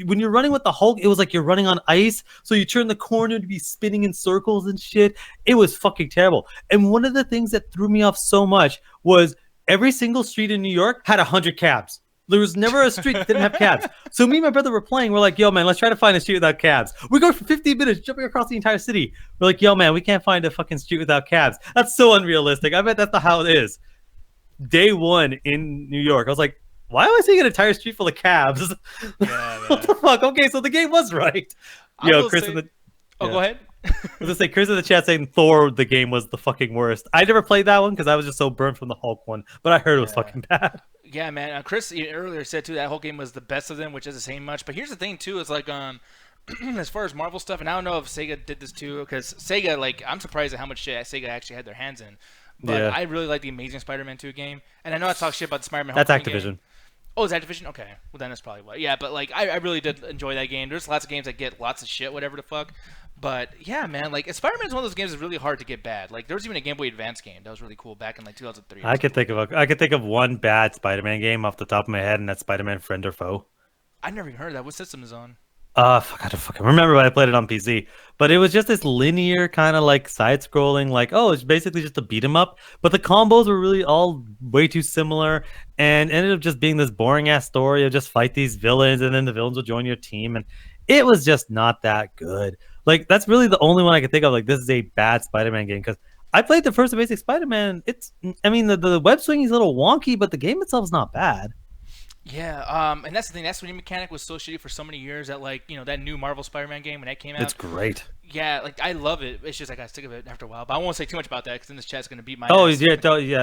Speaker 2: when you're running with the Hulk, it was like you're running on ice. So you turn the corner to be spinning in circles and shit. It was fucking terrible. And one of the things that threw me off so much was every single street in New York had 100 cabs. There was never a street that didn't have cabs. So me and my brother were playing. We're like, yo, man, let's try to find a street without cabs. We go for 15 minutes jumping across the entire city. We're like, yo, man, we can't find a fucking street without cabs. That's so unrealistic. I bet that's not how it is. Day one in New York, I was like, why am I seeing an entire street full of cabs?
Speaker 1: Yeah,
Speaker 2: What the fuck? Okay, so the game was right. Yo, Chris in the...
Speaker 1: Go ahead.
Speaker 2: I was gonna say, Chris in the chat saying Thor, the game was the fucking worst. I never played that one because I was just so burnt from the Hulk one, but I heard it was fucking bad.
Speaker 1: Yeah, man. Chris earlier said too that whole game was the best of them, which isn't saying much. But here's the thing too: is like as far as Marvel stuff, and I don't know if Sega did this too, because Sega, like, I'm surprised at how much shit Sega actually had their hands in. But I really like the Amazing Spider-Man 2 game, and I know I talk shit about the Spider-Man.
Speaker 2: That's
Speaker 1: Homecoming
Speaker 2: Activision.
Speaker 1: Game. Oh, is Activision? Okay, well then that's probably what. Yeah, but like I really did enjoy that game. There's lots of games that get lots of shit, whatever the fuck. But yeah, man, like Spider-Man's one of those games that's really hard to get bad. Like there was even a Game Boy Advance game that was really cool back in like 2003.
Speaker 2: I could think of one bad Spider-Man game off the top of my head, and that's Spider-Man Friend or Foe.
Speaker 1: I never even heard of that. What system is it on?
Speaker 2: Fuck, I don't fucking remember, but I played it on PC. But it was just this linear kind of like side-scrolling, like, oh, it's basically just a beat 'em up. But the combos were really all way too similar, and ended up just being this boring ass story of just fight these villains, and then the villains will join your team, and it was just not that good. Like that's really the only one I could think of. Like this is a bad Spider-Man game because I played the first Amazing Spider-Man. I mean, the web swing is a little wonky, but the game itself is not bad.
Speaker 1: Yeah, and that's the thing. That swinging mechanic was so shitty for so many years that, like, you know, that new Marvel Spider-Man game when that came out.
Speaker 2: It's great.
Speaker 1: Yeah, like I love it. It's just I got sick of it after a while. But I won't say too much about that because then this chat's gonna beat my.
Speaker 2: Oh
Speaker 1: ass.
Speaker 2: yeah,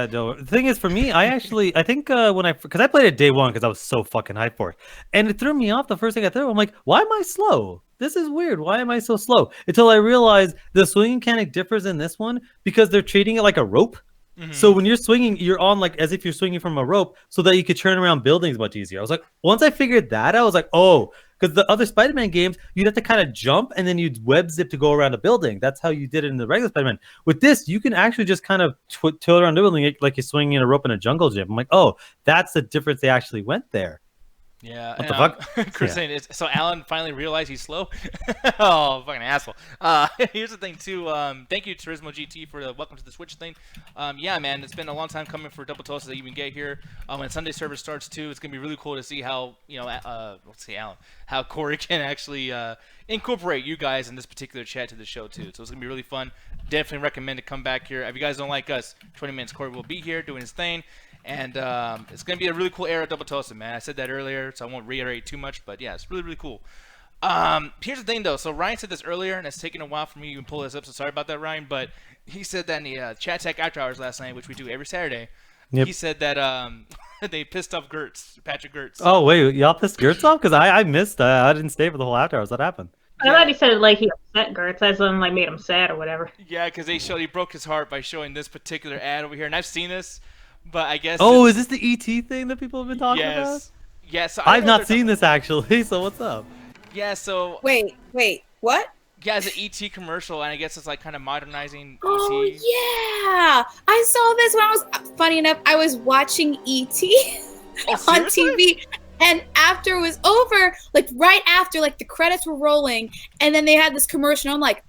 Speaker 2: The thing is, for me, I think because I played it day one because I was so fucking hyped for it, and it threw me off the first thing I threw. I'm like, why am I slow? This is weird. Why am I so slow? Until I realized the swinging mechanic differs in this one because they're treating it like a rope.
Speaker 1: Mm-hmm.
Speaker 2: So when you're swinging, you're on like as if you're swinging from a rope, so that you could turn around buildings much easier. I was like, once I figured that, I was like, oh, because the other Spider-Man games, you'd have to kind of jump and then you'd web zip to go around a building. That's how you did it in the regular Spider-Man. With this, you can actually just kind of tilt around the building like you're swinging in a rope in a jungle gym. I'm like, oh, that's the difference. They actually went there.
Speaker 1: Yeah.
Speaker 2: What the fuck?
Speaker 1: Chris saying, so Alan finally realized he's slow? Oh, fucking asshole. Here's the thing, too. Thank you, Turismo GT, for the welcome to the Switch thing. Yeah, man, it's been a long time coming for Double Toast to even get here. When Sunday service starts, too, it's going to be really cool to see how, you know, let's see, Alan, how Corey can actually incorporate you guys in this particular chat to the show, too. So it's going to be really fun. Definitely recommend to come back here. If you guys don't like us, 20 minutes, Corey will be here doing his thing. And it's going to be a really cool era of Double Toasted, man. I said that earlier, so I won't reiterate too much. But, yeah, it's really, really cool. Here's the thing, though. So Ryan said this earlier, and it's taken a while for me to even pull this up, so sorry about that, Ryan. But he said that in the Chat Tech After Hours last night, which we do every Saturday. Yep. He said that they pissed off Gertz, Patrick Gertz.
Speaker 2: Oh, wait, y'all pissed Gertz off? Because I missed I didn't stay for the whole After Hours. What happened?
Speaker 4: I thought he said like he upset Gertz, as in like made him sad or whatever.
Speaker 1: Yeah, because he broke his heart by showing this particular ad over here, and I've seen this. But I guess.
Speaker 2: Oh, is this the ET thing that people have been talking about?
Speaker 1: Yes. So
Speaker 2: I've not seen this actually. So what's up?
Speaker 1: Yeah. So.
Speaker 3: Wait. What?
Speaker 1: Yeah, it's an ET commercial, and I guess it's like kind of modernizing
Speaker 3: Oh
Speaker 1: ET.
Speaker 3: yeah, I saw this when I was. Funny enough, I was watching ET on TV. And after it was over, like right after, like the credits were rolling, and then they had this commercial. I'm like,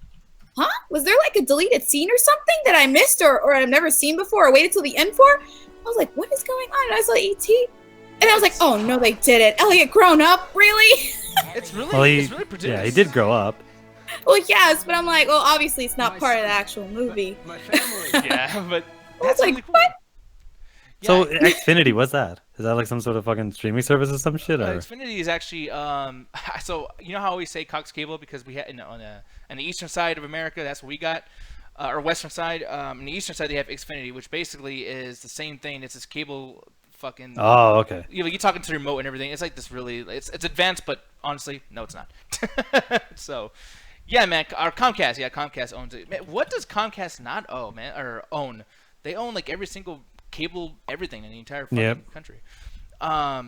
Speaker 3: huh? Was there like a deleted scene or something that I missed or I've never seen before or waited till the end for? I was like, what is going on? And I saw E.T. and I was like, oh no, they did it. Elliot grown up, really?
Speaker 1: It's really,
Speaker 2: Well,
Speaker 1: it's really produced.
Speaker 2: yeah, he did grow up.
Speaker 3: Well, yes, but I'm like, well, obviously it's not part of the actual movie.
Speaker 5: My family.
Speaker 1: Yeah, but
Speaker 3: I was
Speaker 1: that's
Speaker 3: like,
Speaker 1: really cool.
Speaker 3: what?
Speaker 2: So
Speaker 1: Yeah,
Speaker 2: Xfinity, what's that? Is that like some sort of fucking streaming service or some shit? Or?
Speaker 1: Xfinity is actually so you know how we say Cox Cable because we had on the eastern side of America, that's what we got, or western side. On the eastern side they have Xfinity, which basically is the same thing. It's this cable fucking.
Speaker 2: Oh, okay.
Speaker 1: You're talking to the remote and everything. It's like this really. It's advanced, but honestly, no, it's not. So, yeah, man, our Comcast. Yeah, Comcast owns it. Man, what does Comcast not own, man, or own? They own like every single cable, everything in the entire fucking country. By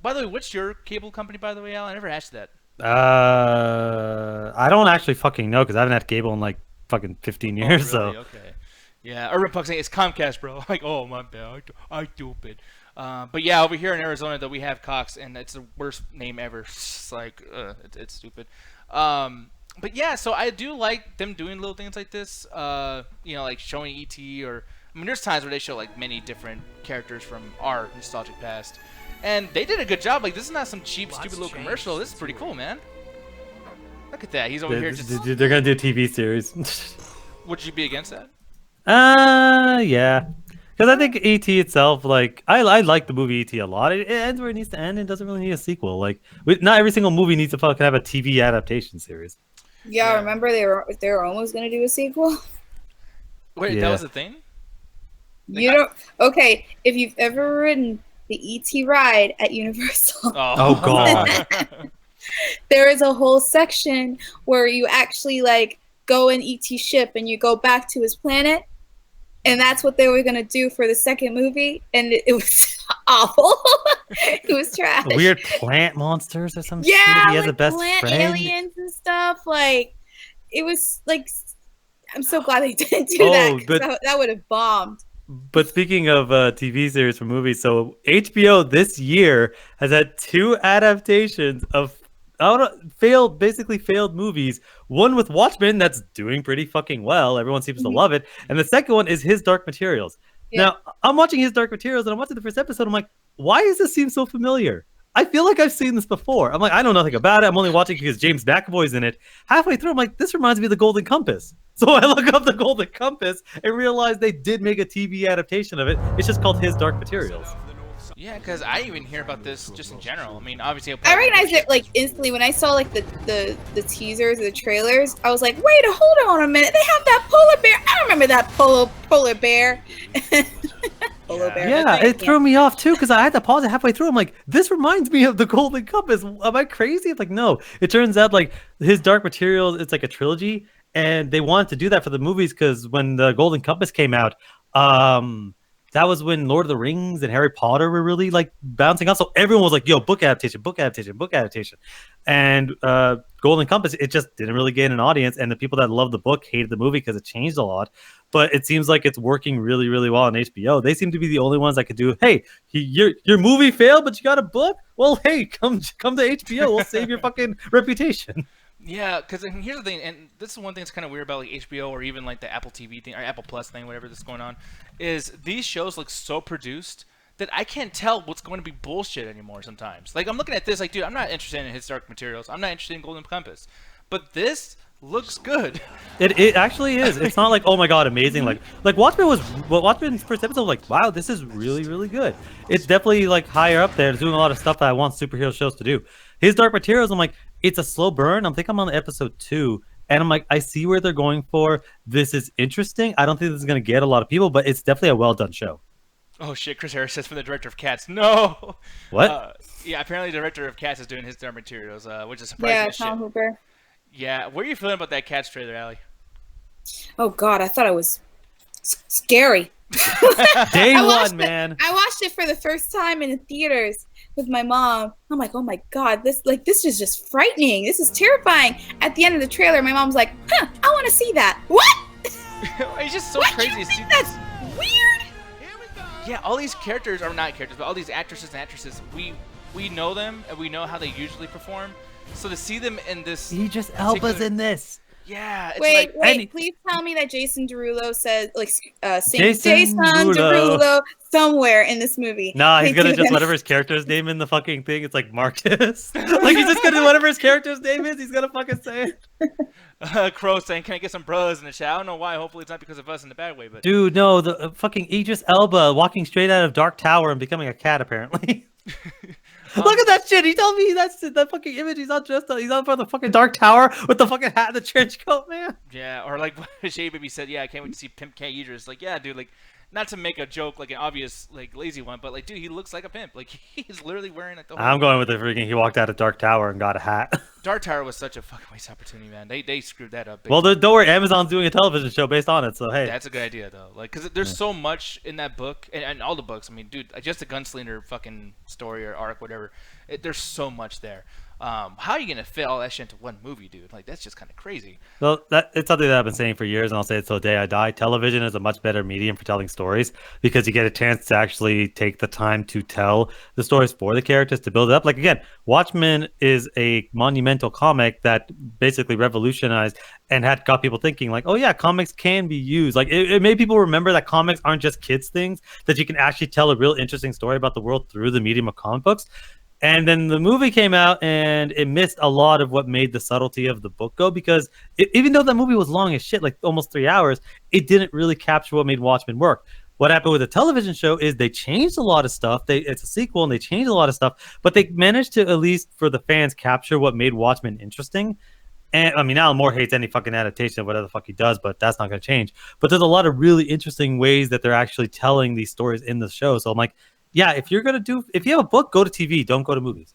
Speaker 1: the way, what's your cable company, by the way, Al? I never asked that.
Speaker 2: I don't actually fucking know because I haven't had cable in like fucking 15 years.
Speaker 1: Really?
Speaker 2: So
Speaker 1: Okay. Yeah, Urban Puck saying it's Comcast, bro. Like, oh my bad, I stupid. But yeah, over here in Arizona, though, we have Cox, and it's the worst name ever. It's like, it's stupid. But yeah, so I do like them doing little things like this. Like showing ET or. I mean, there's times where they show like many different characters from our nostalgic past, and they did a good job. Like, this is not some cheap, stupid little commercial. This is pretty cool, man. Look at that. He's over here just.
Speaker 2: They're gonna do a TV series.
Speaker 1: Would you be against that?
Speaker 2: Yeah, because I think ET itself, like, I like the movie ET a lot. It ends where it needs to end and doesn't really need a sequel. Like, not every single movie needs to fucking have a TV adaptation series.
Speaker 3: Yeah, remember they were almost gonna do a sequel.
Speaker 1: Wait,
Speaker 2: Yeah.
Speaker 1: that was the thing?
Speaker 3: You don't. Okay, if you've ever ridden the ET ride at Universal,
Speaker 2: Oh, God.
Speaker 3: there is a whole section where you actually like go in ET ship and you go back to his planet, and that's what they were gonna do for the second movie, and it was awful. It was trash.
Speaker 2: Weird plant monsters or some shit.
Speaker 3: Yeah,
Speaker 2: He has
Speaker 3: like
Speaker 2: a best
Speaker 3: plant
Speaker 2: friend.
Speaker 3: aliens and stuff. Like, it was like, I'm so glad they didn't do
Speaker 2: Oh,
Speaker 3: that. 'Cause
Speaker 2: but-
Speaker 3: that would have bombed.
Speaker 2: But speaking of TV series for movies, so HBO this year has had 2 adaptations of basically failed movies. One with Watchmen that's doing pretty fucking well. Everyone seems to love it. And the second one is His Dark Materials.
Speaker 3: Yeah.
Speaker 2: Now, I'm watching His Dark Materials and I'm watching the first episode. I'm like, why does this seem so familiar? I feel like I've seen this before. I'm like, I know nothing about it. I'm only watching because James McAvoy's in it. Halfway through, I'm like, this reminds me of The Golden Compass. So I look up The Golden Compass and realize they did make a TV adaptation of it. It's just called His Dark Materials.
Speaker 1: Yeah, because I even hear about this just in general. I mean, obviously,
Speaker 3: I recognized it like instantly when I saw like the teasers or the trailers. I was like, wait, hold on a minute. They have that polar bear. I remember that polar bear. Polar bear.
Speaker 2: Yeah, it threw me off too because I had to pause it halfway through. I'm like, this reminds me of The Golden Compass. Am I crazy? It's like, no. It turns out like His Dark Materials, it's like a trilogy, and they wanted to do that for the movies because when The Golden Compass came out, that was when Lord of the Rings and Harry Potter were really like bouncing up. So everyone was like, yo, book adaptation, book adaptation, book adaptation. And Golden Compass, it just didn't really gain an audience. And the people that loved the book hated the movie because it changed a lot. But it seems like it's working really, really well on HBO. They seem to be the only ones that could do, hey, your movie failed, but you got a book? Well, hey, come to HBO. We'll save your fucking reputation.
Speaker 1: Yeah, because here's the thing, and this is one thing that's kind of weird about like HBO or even like the Apple TV thing or Apple Plus thing, whatever that's going on, is these shows look so produced that I can't tell what's going to be bullshit anymore sometimes. Like, I'm looking at this like, dude, I'm not interested in His Dark Materials. I'm not interested in Golden Compass. But this looks good.
Speaker 2: It actually is. It's not like, oh my god, amazing. Like Watchmen's first episode was like, wow, this is really, really good. It's definitely like higher up there. It's doing a lot of stuff that I want superhero shows to do. His Dark Materials, I'm like, it's a slow burn. I'm on episode 2, and I'm like, I see where they're going for. This is interesting. I don't think this is gonna get a lot of people, but it's definitely a well done show.
Speaker 1: Oh shit, Chris Harris says from the director of Cats. No.
Speaker 2: What?
Speaker 1: Yeah, apparently the director of Cats is doing His Dark Materials, which is surprising
Speaker 3: Yeah,
Speaker 1: as
Speaker 3: Tom
Speaker 1: shit.
Speaker 3: Hooper.
Speaker 1: Yeah, what are you feeling about that Cats trailer, Allie?
Speaker 3: Oh God, I thought it was scary.
Speaker 2: Day
Speaker 3: I watched
Speaker 2: one, man.
Speaker 3: I watched it for the first time in the theaters with my mom. I'm like, oh my God, this is just frightening. This is terrifying. At the end of the trailer, my mom's like, huh, I want to see that. What?
Speaker 1: It's just so
Speaker 3: What?
Speaker 1: crazy
Speaker 3: You
Speaker 1: to see
Speaker 3: think
Speaker 1: this.
Speaker 3: that's weird?
Speaker 1: yeah, all these characters are not characters, but all these actresses and actresses, we know them and we know how they usually perform. So to see them in this,
Speaker 2: Idris Elba's in this.
Speaker 1: yeah, it's
Speaker 3: Wait,
Speaker 1: like,
Speaker 3: please tell me that Jason Derulo says
Speaker 2: Jason
Speaker 3: Jason Derulo somewhere in this movie.
Speaker 2: Nah, he's
Speaker 3: Please
Speaker 2: gonna
Speaker 3: do
Speaker 2: just
Speaker 3: that.
Speaker 2: whatever his character's name in the fucking thing. It's like Marcus. Like he's just gonna do whatever his character's name is. He's gonna fucking say it.
Speaker 1: Crow saying, "Can I get some bros in the chat?" I don't know why. Hopefully, it's not because of us in the bad way, but
Speaker 2: Dude, no, the fucking Idris Elba walking straight out of Dark Tower and becoming a cat. Apparently. Look at that shit. He told me that's that fucking image. He's not dressed up. He's on for the fucking Dark Tower with the fucking hat and the trench coat, man.
Speaker 1: yeah, or like what Shay Baby said, yeah, I can't wait to see Pimp K Idris. Like, yeah, dude, like, not to make a joke, like an obvious, like, lazy one, but like, dude, he looks like a pimp. Like, he's literally wearing like the whole.
Speaker 2: I'm going with the freaking. He walked out of Dark Tower and got a hat.
Speaker 1: Dark Tower was such a fucking waste opportunity, man. They screwed that up.
Speaker 2: Well, don't worry. Amazon's doing a television show based on it, so hey.
Speaker 1: That's a good idea though, like, cause there's so much in that book and all the books. I mean, dude, just a gunslinger fucking story or arc, whatever. There's so much there. How are you gonna fit all that shit into one movie, dude? Like, that's just kind of crazy.
Speaker 2: Well, it's something that I've been saying for years, and I'll say it till the day I die. Television is a much better medium for telling stories because you get a chance to actually take the time to tell the stories for the characters to build it up. Like, again, Watchmen is a monumental comic that basically revolutionized and had got people thinking, like, oh yeah, comics can be used. Like, it made people remember that comics aren't just kids' things, that you can actually tell a real interesting story about the world through the medium of comic books. And then the movie came out and it missed a lot of what made the subtlety of the book go because even though that movie was long as shit, like almost 3 hours, it didn't really capture what made Watchmen work. What happened with the television show is they changed a lot of stuff. It's a sequel and they changed a lot of stuff, but they managed to, at least for the fans, capture what made Watchmen interesting. And I mean, Alan Moore hates any fucking adaptation of whatever the fuck he does, but that's not going to change. But there's a lot of really interesting ways that they're actually telling these stories in the show. So I'm like, yeah, if you have a book, go to TV. Don't go to movies.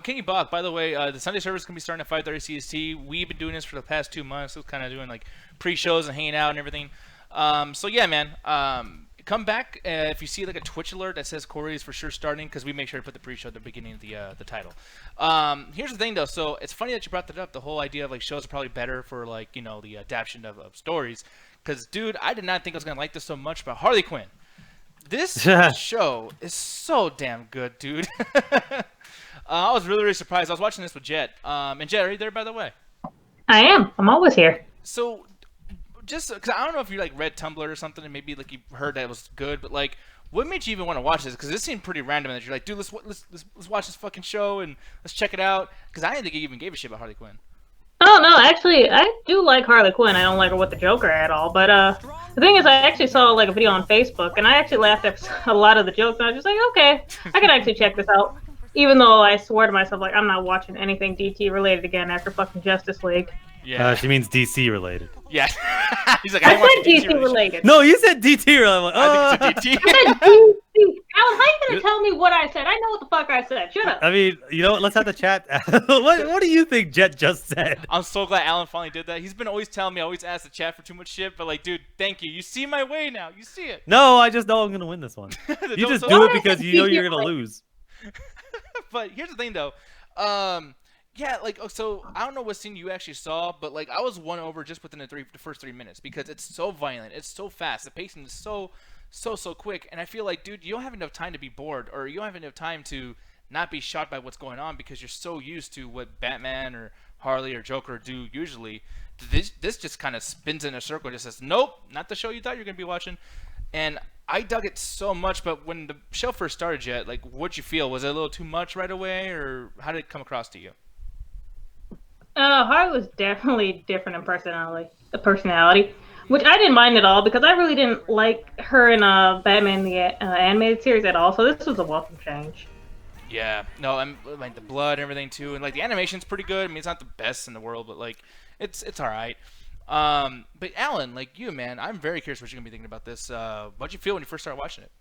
Speaker 1: Kenny Bach, by the way, the Sunday service is going to be starting at 5:30 CST. We've been doing this for the past 2 months. So kind of doing like pre-shows and hanging out and everything. So yeah, man, come back if you see like a Twitch alert that says Corey is for sure starting, because we make sure to put the pre-show at the beginning of the title. Here's the thing though. So it's funny that you brought that up. The whole idea of like shows are probably better for like, you know, the adaptation of stories. Because dude, I did not think I was going to like this so much about Harley Quinn. This show is so damn good, dude. I was really surprised. I was watching this with Jet. And Jet, are you there, by the way?
Speaker 4: I am. I'm always here.
Speaker 1: So, just because I don't know if you like read Tumblr or something, and maybe like you heard that it was good, but like, what made you even want to watch this? Because this seemed pretty random. That you're like, dude, let's watch this fucking show and let's check it out. Because I didn't think you even gave a shit about Harley Quinn.
Speaker 4: Oh no, actually, I do like Harley Quinn. I don't like her with the Joker at all. But the thing is, I actually saw like a video on Facebook, and I actually laughed at a lot of the jokes. And I was just like, okay, I can actually check this out. Even though I swear to myself, like, I'm not watching anything DT related again after fucking Justice League.
Speaker 1: Yeah,
Speaker 2: she means DC related.
Speaker 1: Yeah, he's like,
Speaker 4: I
Speaker 1: didn't
Speaker 4: said
Speaker 1: watch
Speaker 4: DC related.
Speaker 2: No, you said DT related. I'm like,
Speaker 1: I think it's a DT.
Speaker 4: I said DC. Alan, how you gonna tell me what I said? I know what the fuck I said. Shut up.
Speaker 2: I mean, you know what? Let's have the chat. What do you think Jet just said?
Speaker 1: I'm so glad Alan finally did that. He's been always telling me I always ask the chat for too much shit, but like, dude, thank you. You see my way now. You see it.
Speaker 2: No, I just know I'm gonna win this one. You just do it because you know you're gonna lose.
Speaker 1: But here's the thing, though. Yeah, like, so I don't know what scene you actually saw, but like, I was won over just within the first 3 minutes because it's so violent, it's so fast, the pacing is so quick, and I feel like, dude, you don't have enough time to be bored, or you don't have enough time to not be shocked by what's going on because you're so used to what Batman or Harley or Joker do usually. This just kind of spins in a circle and just says, nope, not the show you thought you were gonna be watching. And I dug it so much, but when the show first started, Jet, like, what'd you feel? Was it a little too much right away, or how did it come across to you?
Speaker 4: Harley was definitely different in personality, which I didn't mind at all because I really didn't like her in Batman the animated series at all. So this was a welcome change.
Speaker 1: Yeah, no, I'm like the blood and everything too, and like the animation's pretty good. I mean, it's not the best in the world, but like it's all right. But Alan, like you, man, I'm very curious what you're gonna be thinking about this. What'd you feel when you first started watching it?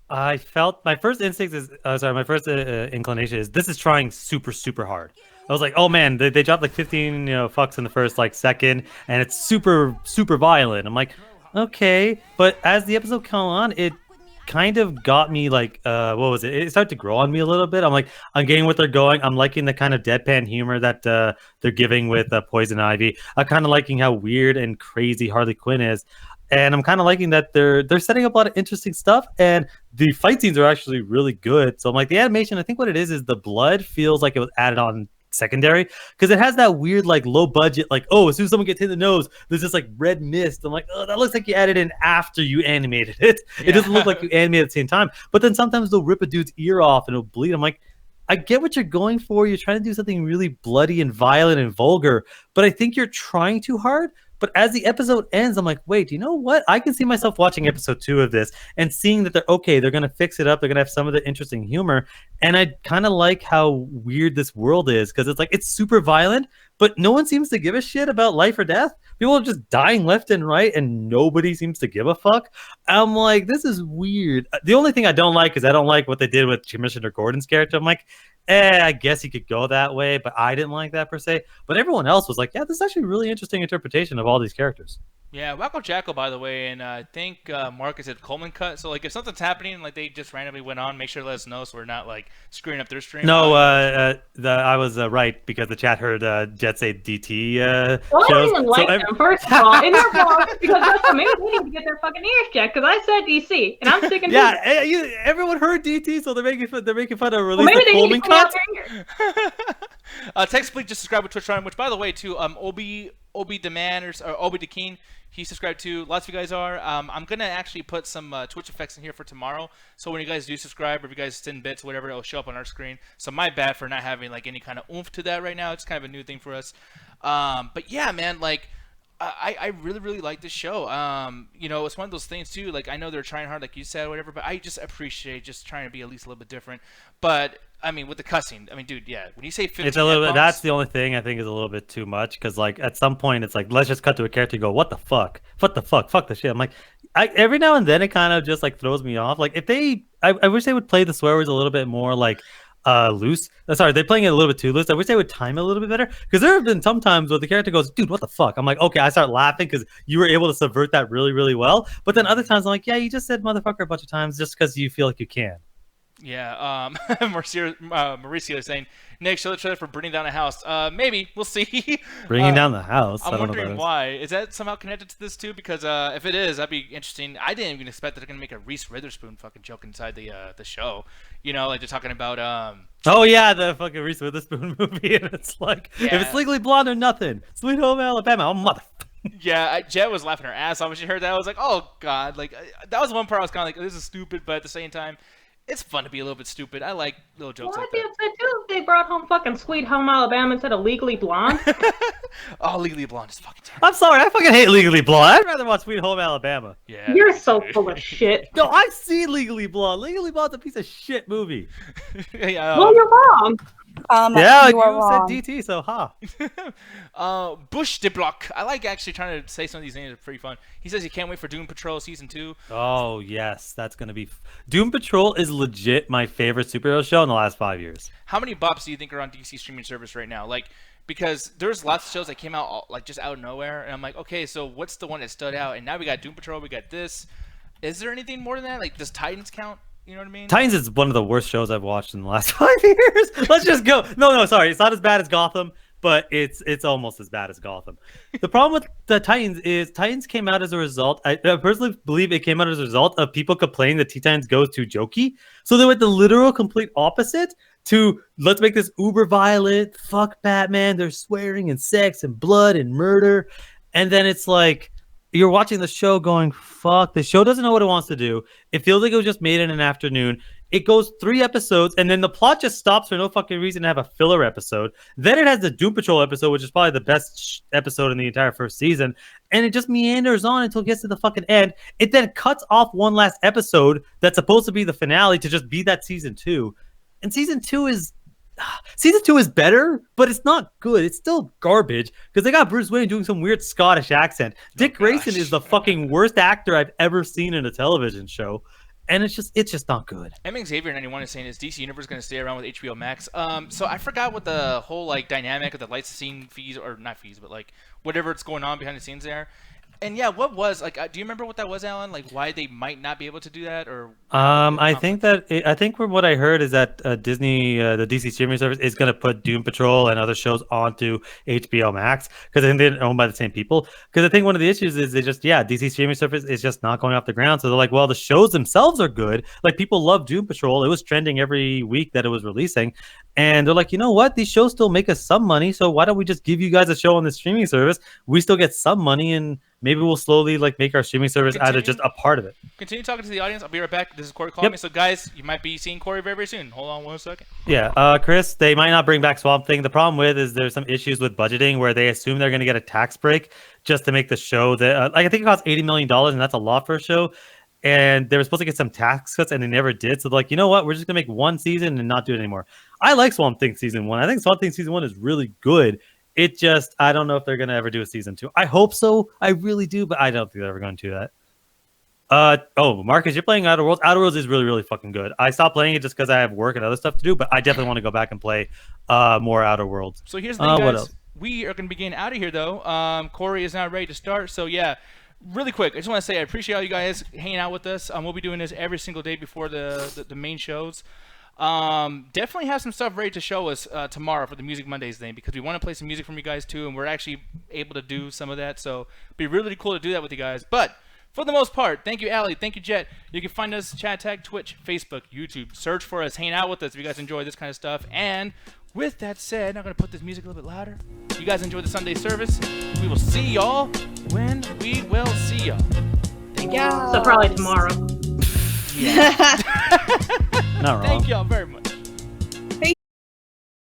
Speaker 2: I felt my first instinct is my first inclination is this is trying super hard. I was like, oh man, they dropped like 15 fucks in the first like second, and it's super violent. I'm like, okay, but as the episode came on, it kind of got me like what was it? It started to grow on me a little bit. I'm like, I'm getting what they're going. I'm liking the kind of deadpan humor that they're giving with Poison Ivy. I'm kind of liking how weird and crazy Harley Quinn is. and I'm kind of liking that they're setting up a lot of interesting stuff, and the fight scenes are actually really good. So I'm like, the animation, I think what it is the blood feels like it was added on secondary, because it has that weird like low budget, like, oh, as soon as someone gets hit in the nose, there's this like red mist. I'm like, oh, that looks like you added in after you animated it. It doesn't look like you animated at the same time. But then sometimes they'll rip a dude's ear off and it'll bleed. I'm like, I get what you're going for. You're trying to do something really bloody and violent and vulgar, but I think you're trying too hard. But as the episode ends, I'm like, wait, you know what? I can see myself watching episode 2 of this and seeing that they're okay. They're going to fix it up. They're going to have some of the interesting humor. And I kind of like how weird this world is, because it's like, it's super violent, but no one seems to give a shit about life or death. People are just dying left and right, and nobody seems to give a fuck. I'm like, this is weird. The only thing I don't like is I don't like what they did with Commissioner Gordon's character. I'm like, I guess you could go that way, but I didn't like that per se. But everyone else was like, yeah, this is actually a really interesting interpretation of all these characters.
Speaker 1: Yeah, Wacko Jackal, by the way, and I think Marcus said Coleman cut. So, like, if something's happening, like, they just randomly went on, make sure to let us know so we're not, like, screwing up their stream.
Speaker 2: No, I was right, because the chat heard Jet say DT
Speaker 4: Well, I
Speaker 2: shows.
Speaker 4: don't even like them, first of all. And they're wrong, because that's what maybe they need to get their fucking ears checked, because I said DC, and I'm sticking to it.
Speaker 2: Everyone heard DT, so they're making fun of
Speaker 4: Well,
Speaker 2: release
Speaker 4: maybe
Speaker 2: the
Speaker 4: they
Speaker 2: Coleman
Speaker 4: need to clean out
Speaker 2: cut.
Speaker 4: their ears.
Speaker 1: Text Bleak just subscribed with Twitch Prime, which, by the way, too, Obi Demand or Obi Dekeen, he subscribed to. Lots of you guys are. I'm gonna actually put some Twitch effects in here for tomorrow. So when you guys do subscribe, or if you guys send bits, whatever, it'll show up on our screen. So my bad for not having like any kind of oomph to that right now. It's kind of a new thing for us. But yeah, man, like I really like this show. You know, it's one of those things too. Like, I know they're trying hard, like you said, or whatever. But I just appreciate just trying to be at least a little bit different. But I mean, with the cussing, I mean, dude, yeah. When you say 15,
Speaker 2: It's a little bit. That's the only thing I think is a little bit too much, because like at some point it's like, let's just cut to a character and go, what the fuck, fuck the shit. I'm like, every now and then it kind of just like throws me off. Like, if they, I wish they would play the swear words a little bit more like loose. Sorry, they're playing it a little bit too loose. I wish they would time it a little bit better, because there have been some times where the character goes, dude, what the fuck. I'm like, okay, I start laughing because you were able to subvert that really well. But then other times I'm like, yeah, you just said motherfucker a bunch of times just because you feel like you can.
Speaker 1: Yeah, Mauricio is saying, Nick, show the trailer for burning down a house. Maybe, we'll see.
Speaker 2: Bringing down the house.
Speaker 1: I'm
Speaker 2: I don't know
Speaker 1: wondering
Speaker 2: what
Speaker 1: why. Is that somehow connected to this too? Because if it is, that'd be interesting. I didn't even expect that they're gonna make a Reese Witherspoon fucking joke inside the show. You know, like they're talking about
Speaker 2: Oh yeah, the fucking Reese Witherspoon movie, and it's like, if it's Legally Blonde or nothing, Sweet Home Alabama. Oh mother.
Speaker 1: Yeah, Jet was laughing her ass off when she heard that. I was like, oh god, like that was one part I was kind of like, this is stupid, but at the same time, it's fun to be a little bit stupid. I like little jokes
Speaker 4: Well,
Speaker 1: like
Speaker 4: I'd be
Speaker 1: that.
Speaker 4: upset too if they brought home fucking Sweet Home Alabama instead of Legally Blonde.
Speaker 1: Oh, Legally Blonde is fucking terrible.
Speaker 2: I'm sorry, I fucking hate Legally Blonde. I'd rather watch Sweet Home Alabama.
Speaker 1: Yeah.
Speaker 4: You're so full of shit.
Speaker 2: No, I've seen Legally Blonde. Legally Blonde's a piece of shit movie.
Speaker 1: Yeah,
Speaker 4: Well, you're wrong.
Speaker 2: Yeah,
Speaker 3: you are
Speaker 2: you
Speaker 3: wrong.
Speaker 2: said DT, so ha.
Speaker 1: Bush de Block. I like actually trying to say some of these names. They're pretty fun. He says he can't wait for Doom Patrol Season 2.
Speaker 2: Oh yes, that's gonna be. Doom Patrol is legit my favorite superhero show in the last 5 years.
Speaker 1: How many bops do you think are on DC streaming service right now? Like, because there's lots of shows that came out like just out of nowhere, and I'm like, okay, so what's the one that stood out? And now we got Doom Patrol, we got this. Is there anything more than that? Like, does Titans count? You know what I mean?
Speaker 2: Titans is one of the worst shows I've watched in the last 5 years. Let's just go. No, sorry, it's not as bad as Gotham, but it's almost as bad as Gotham. The problem with the Titans is Titans came out as a result. I personally believe it came out as a result of people complaining that Teen Titans goes too jokey. So they went the literal complete opposite to let's make this uber violent. Fuck Batman. There's swearing and sex and blood and murder, and then it's like, you're watching the show going, fuck, the show doesn't know what it wants to do. It feels like it was just made in an afternoon. It goes 3 episodes, and then the plot just stops for no fucking reason to have a filler episode. Then it has the Doom Patrol episode, which is probably the best episode in the entire first season. And it just meanders on until it gets to the fucking end. It then cuts off one last episode that's supposed to be the finale to just be that season 2. And season 2 is better, but it's not good. It's still garbage because they got Bruce Wayne doing some weird Scottish accent. Dick Grayson is the fucking worst actor I've ever seen in a television show, and it's just not good.
Speaker 1: Xavier91 is saying, is DC Universe going to stay around with HBO Max? So I forgot what the whole like dynamic of the licensing fees, or not fees, but like whatever it's going on behind the scenes there. And yeah, what was like? Do you remember what that was, Alan? Like why they might not be able to do that, or?
Speaker 2: I think I think from what I heard is that Disney, the DC streaming service, is going to put Doom Patrol and other shows onto HBO Max because I think they're owned by the same people. Because I think one of the issues is DC streaming service is just not going off the ground. So they're like, well, the shows themselves are good. Like people love Doom Patrol. It was trending every week that it was releasing, and they're like, you know what? These shows still make us some money. So why don't we just give you guys a show on the streaming service? We still get some money and maybe we'll slowly like make our streaming service either just a part of it.
Speaker 1: Continue talking to the audience. I'll be right back. This is Corey calling me. So guys, you might be seeing Corey very, very soon. Hold on 1 second.
Speaker 2: Yeah, Chris, they might not bring back Swamp Thing. The problem with is there's some issues with budgeting where they assume they're going to get a tax break just to make the show that like I think it costs $80 million and that's a lot for a show. And they were supposed to get some tax cuts and they never did. So they're like, you know what? We're just going to make one season and not do it anymore. I like Swamp Thing season 1. I think Swamp Thing season 1 is really good. It just, I don't know if they're going to ever do a season 2. I hope so. I really do, but I don't think they're ever going to do that. Marcus, you're playing Outer Worlds. Outer Worlds is really, really fucking good. I stopped playing it just because I have work and other stuff to do, but I definitely want to go back and play more Outer Worlds.
Speaker 1: So here's the thing, guys.
Speaker 2: What else?
Speaker 1: We are going to be getting out of here, though. Corey is now ready to start. So, yeah, really quick, I just want to say I appreciate all you guys hanging out with us. We'll be doing this every single day before the main shows. Definitely have some stuff ready to show us tomorrow for the Music Mondays thing because we want to play some music from you guys too, and we're actually able to do some of that. So it'd be really cool to do that with you guys. But for the most part, thank you, Allie. Thank you, Jet. You can find us Chat Tag, Twitch, Facebook, YouTube. Search for us. Hang out with us if you guys enjoy this kind of stuff. And with that said, I'm going to put this music a little bit louder. You guys enjoy the Sunday service. We will see y'all when we will see y'all. Thank you.
Speaker 3: Yeah.
Speaker 4: So probably tomorrow.
Speaker 2: Not wrong.
Speaker 1: Thank y'all very